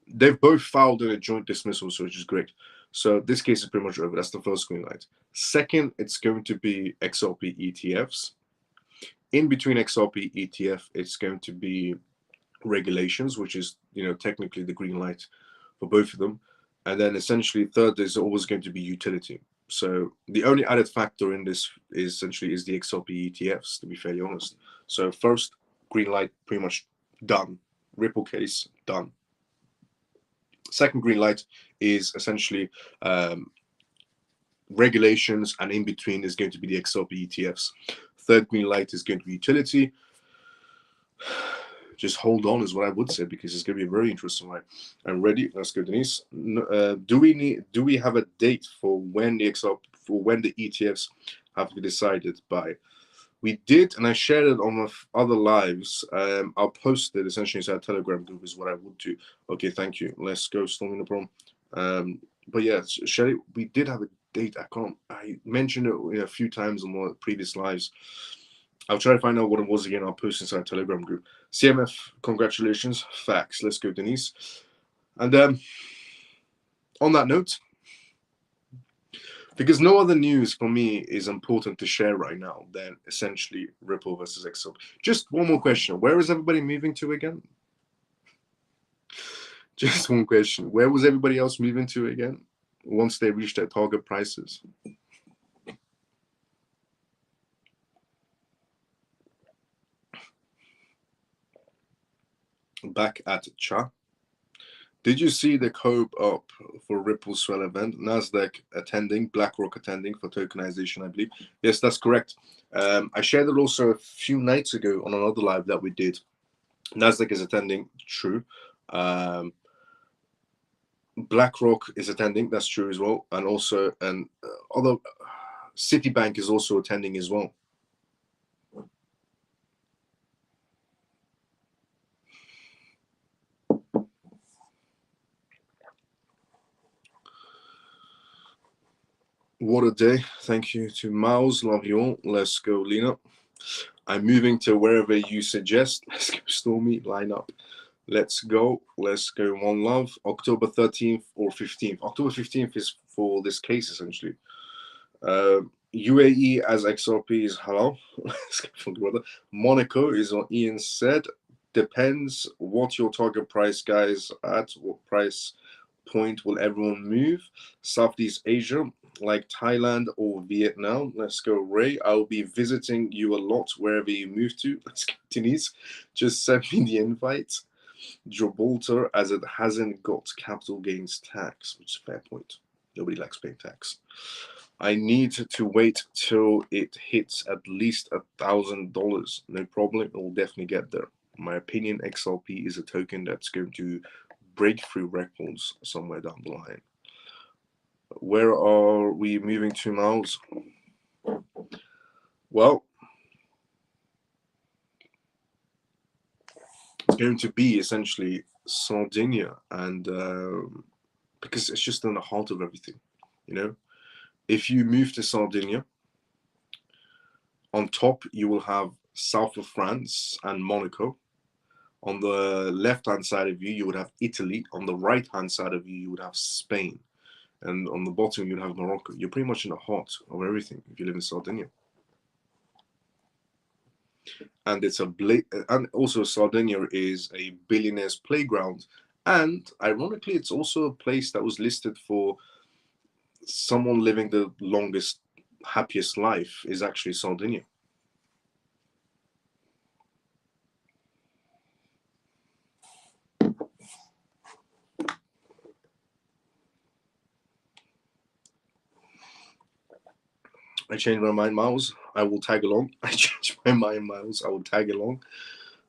they've both filed in a joint dismissal, so which is great. So this case is pretty much over. That's the first green light. Second, it's going to be XRP ETFs. In between XRP ETF, it's going to be regulations, which is, technically the green light for both of them. And then essentially third, there's always going to be utility. So the only added factor in this is essentially the XRP ETFs, to be fairly honest. So first, green light pretty much done. Ripple case done. Second green light is essentially regulations, and in between is going to be the XRP ETFs. Third green light is going to be utility. Just hold on is what I would say, because it's going to be a very interesting one. I'm ready. Let's go, Denise. Do we have a date for when the ETFs have to be decided by? We did, and I shared it on other lives. I'll post it essentially inside our Telegram group is what I would do. Okay, thank you. Let's go, Stormy, no problem. But yeah, Shelly, we did have a date. I mentioned it a few times on my previous lives. I'll try to find out what it was again. I'll post inside our Telegram group. CMF, congratulations. Facts. Let's go, Denise. And on that note, because no other news for me is important to share right now than essentially Ripple versus XRP. Just one more question. Where is everybody moving to again? Just one question. Where was everybody else moving to again once they reached their target prices? Back at Cha. Did you see the Cope up for Ripple Swell event? Nasdaq attending, BlackRock attending for tokenization, I believe. Yes, that's correct. I shared it also a few nights ago on another live that we did. Nasdaq is attending, true. BlackRock is attending, that's true as well. And also, although Citibank is also attending as well. What a day. Thank you to Miles, Lavion. Let's go, Lena. I'm moving to wherever you suggest. Let's go, Stormy. Line up. Let's go. Let's go. One love. October 13th or 15th. October 15th is for this case, essentially. UAE as XRP is halal. Let's go from the weather. Monaco is on Ian said. Depends what your target price, guys. At what price point will everyone move? Southeast Asia, like Thailand or Vietnam. Let's go, Ray. I'll be visiting you a lot wherever you move to. Let's go, Denise. Just send me the invite. Gibraltar, as it hasn't got capital gains tax, which is a fair point. Nobody likes paying tax. I need to wait till it hits at least $1,000. No problem. It will definitely get there. In my opinion, XRP is a token that's going to break through records somewhere down the line. Where are we moving to, Miles? Well, it's going to be essentially Sardinia, and because it's just in the heart of everything, you know. If you move to Sardinia, on top you will have south of France and Monaco. On the left-hand side of you, you would have Italy. On the right-hand side of you, you would have Spain. And on the bottom, you'd have Morocco. You're pretty much in the heart of everything if you live in Sardinia. And it's and also Sardinia is a billionaire's playground. And ironically, it's also a place that was listed for someone living the longest, happiest life is actually Sardinia. I changed my mind, Miles. I will tag along. I changed my mind, Miles. I will tag along.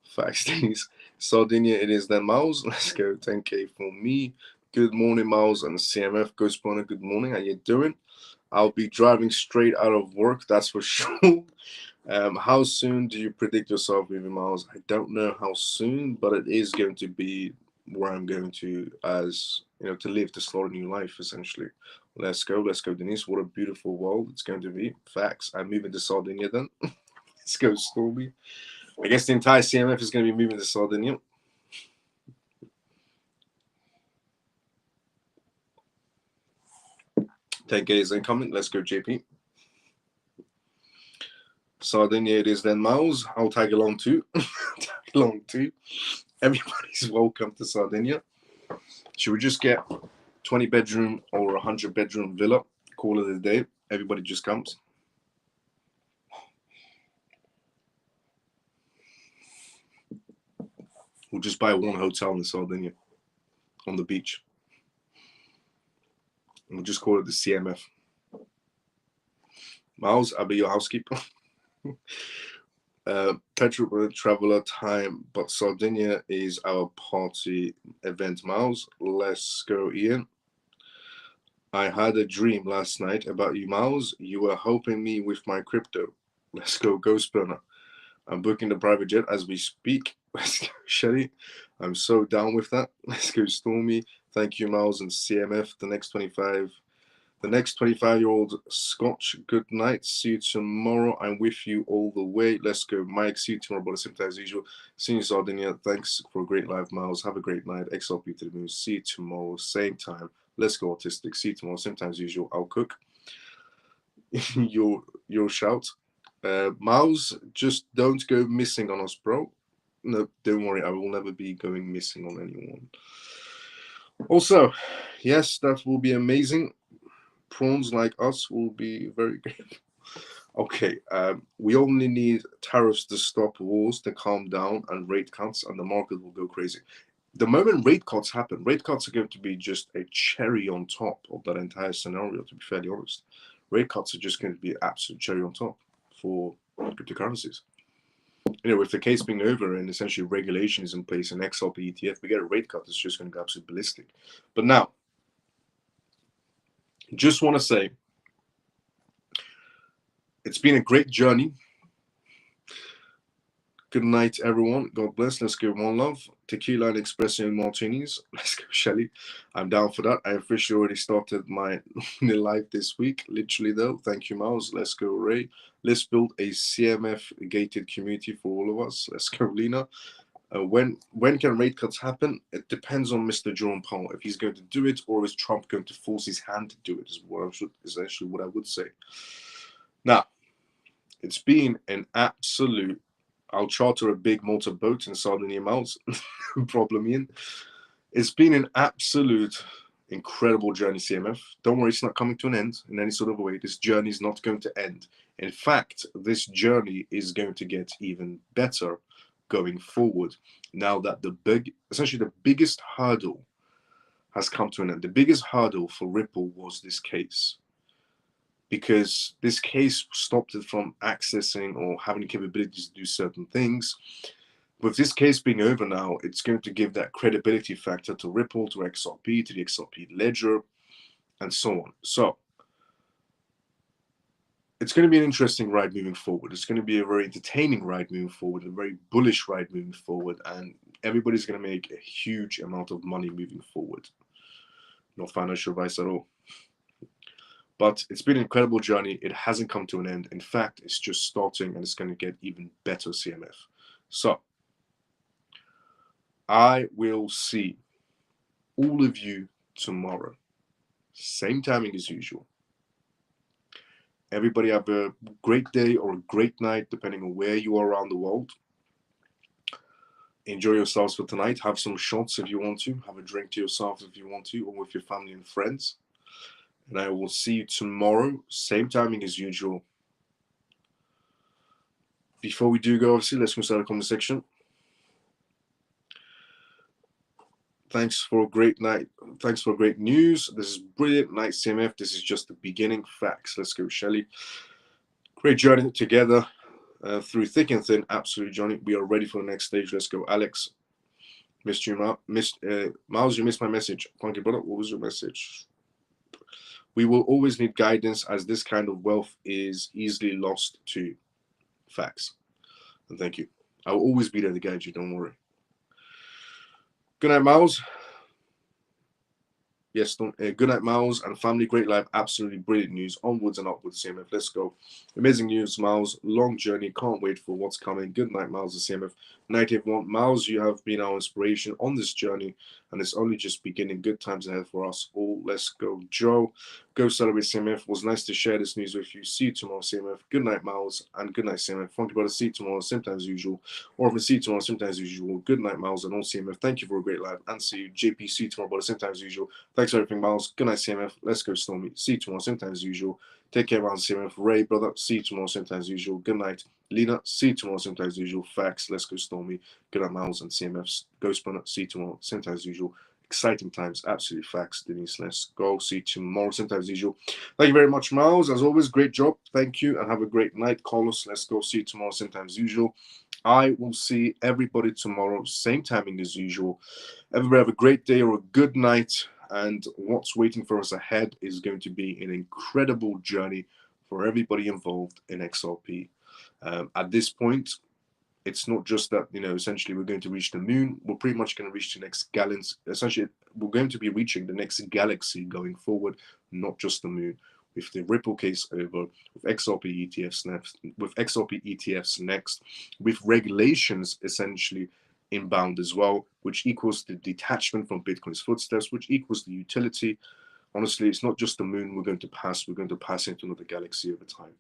Facts, days. Sardinia, it is then, Miles. Let's go. 10K for me. Good morning, Miles and CMF. Ghost Spawner, good morning. How you doing? I'll be driving straight out of work, that's for sure. How soon do you predict yourself moving, Miles? I don't know how soon, but it is going to be where I'm going to, as you know, to live to start a new life, essentially. Let's go, Denise. What a beautiful world it's going to be. Facts. I'm moving to Sardinia then. Let's go, Stormy. I guess the entire CMF is going to be moving to Sardinia. Take is incoming. Let's go, JP. Sardinia it is then, Miles. I'll tag along too. Tag along too. Everybody's welcome to Sardinia. Should we just get 20 bedroom or 100 bedroom villa? Call it a day. Everybody just comes. We'll just buy one hotel in Sardinia on the beach. We'll just call it the CMF. Miles, I'll be your housekeeper. Petrol traveler time, but Sardinia is our party event, Miles. Let's go, Ian. I had a dream last night about you, Miles. You were helping me with my crypto. Let's go, Ghost Burner. I'm booking the private jet as we speak. Let's go, Shelly. I'm so down with that. Let's go, Stormy. Thank you, Miles and CMF. The next 25-year-old Scotch. Good night. See you tomorrow. I'm with you all the way. Let's go, Mike. See you tomorrow, but same time as usual. See you, Sardinia. Thanks for a great live, Miles. Have a great night. XRP to the moon. See you tomorrow, same time. Let's go, Autistic. See you tomorrow, same time as usual. I'll cook. your shout. Miles, just don't go missing on us, bro. No, don't worry. I will never be going missing on anyone. Also, yes, that will be amazing. Prawns like us will be very good. Okay, we only need tariffs to stop wars to calm down and rate cuts, and the market will go crazy. the moment rate cuts happen, rate cuts are going to be just a cherry on top of that entire scenario, to be fairly honest. Rate cuts are just going to be an absolute cherry on top for cryptocurrencies. With the case being over and essentially regulation is in place in XRP ETF, we get a rate cut that's just going to go absolutely ballistic. But now, just want to say, it's been a great journey. Good night, everyone. God bless. Let's give one love. Tequila and espresso and martinis. Let's go, Shelly. I'm down for that. I officially already started my live this week. Literally, though. Thank you, Miles. Let's go, Ray. Let's build a CMF gated community for all of us. Let's go, Lena. When can rate cuts happen? It depends on Mr. Jerome Powell. If he's going to do it, or is Trump going to force his hand to do it, is actually what I would say. Now, it's been an absolute... I'll charter a big motorboat and Sardinia Mounts. No problem, Ian. It's been an absolute incredible journey, CMF. Don't worry, it's not coming to an end in any sort of way. This journey is not going to end. In fact, this journey is going to get even better going forward. Now that essentially the biggest hurdle has come to an end. The biggest hurdle for Ripple was this case, because this case stopped it from accessing or having the capabilities to do certain things. With this case being over now, it's going to give that credibility factor to Ripple, to XRP, to the XRP ledger, and so on. So it's going to be an interesting ride moving forward. It's going to be a very entertaining ride moving forward, a very bullish ride moving forward, and everybody's going to make a huge amount of money moving forward. No financial advice at all. But it's been an incredible journey. It hasn't come to an end. In fact, it's just starting, and it's going to get even better, CMF. So I will see all of you tomorrow. Same timing as usual. Everybody have a great day or a great night, depending on where you are around the world. Enjoy yourselves for tonight. Have some shots if you want to. Have a drink to yourself if you want to, or with your family and friends. And I will see you tomorrow, same timing as usual. Before we do go, obviously, let's go start a comment section. Thanks for a great night. Thanks for great news. This is brilliant. Night CMF. This is just the beginning. Facts. Let's go, Shelly. Great journey together through thick and thin. Absolutely, Johnny. We are ready for the next stage. Let's go, Alex. Missed you, Miles. You missed my message. Funky brother, what was your message? We will always need guidance, as this kind of wealth is easily lost to. Facts. And thank you. I will always be there to guide you. Don't worry. Good night, Miles. Yes, good night, Miles and family. Great life. Absolutely brilliant news. Onwards and upwards, CMF. Let's go. Amazing news, Miles. Long journey. Can't wait for what's coming. Good night, Miles and CMF. Night, everyone. Miles, you have been our inspiration on this journey, and it's only just beginning. Good times ahead for us all. Let's go, Joe. Go celebrate, CMF. It was nice to share this news with you. See you tomorrow, CMF. Good night, Miles, and good night, CMF. Funky brother, see you tomorrow, same time as usual. Or if I see you tomorrow, same time as usual. Good night, Miles, and all CMF. Thank you for a great live, and see you. JP, see you tomorrow, brother, same time as usual. Thanks for everything, Miles. Good night, CMF. Let's go, Stormy. See you tomorrow, same time as usual. Take care, Miles, CMF. Ray, brother, see you tomorrow, same time as usual. Good night. Lena, see you tomorrow, same time as usual. Facts. Let's go, Stormy. Good night, Miles and CMFs. Ghost Runner, see you tomorrow, same time as usual. Exciting times, absolutely facts. Denise, let's go. See you tomorrow, same time as usual. Thank you very much, Miles. As always, great job. Thank you, and have a great night. Carlos, let's go. See you tomorrow, same time as usual. I will see everybody tomorrow, same timing as usual. Everybody have a great day or a good night. And what's waiting for us ahead is going to be an incredible journey for everybody involved in XRP. At this point, it's not just that, essentially we're going to reach the moon. We're pretty much going to reach the next galaxy. Essentially, we're going to be reaching the next galaxy going forward, not just the moon. With the Ripple case over, with XRP ETFs next, with regulations essentially inbound as well, which equals the detachment from Bitcoin's footsteps, which equals the utility. Honestly, it's not just the moon we're going to pass into another galaxy over time.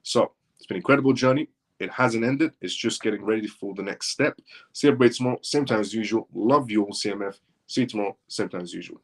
So it's been an incredible journey. It hasn't ended. It's just getting ready for the next step. See everybody tomorrow, same time as usual. Love you all, CMF. See you tomorrow, same time as usual.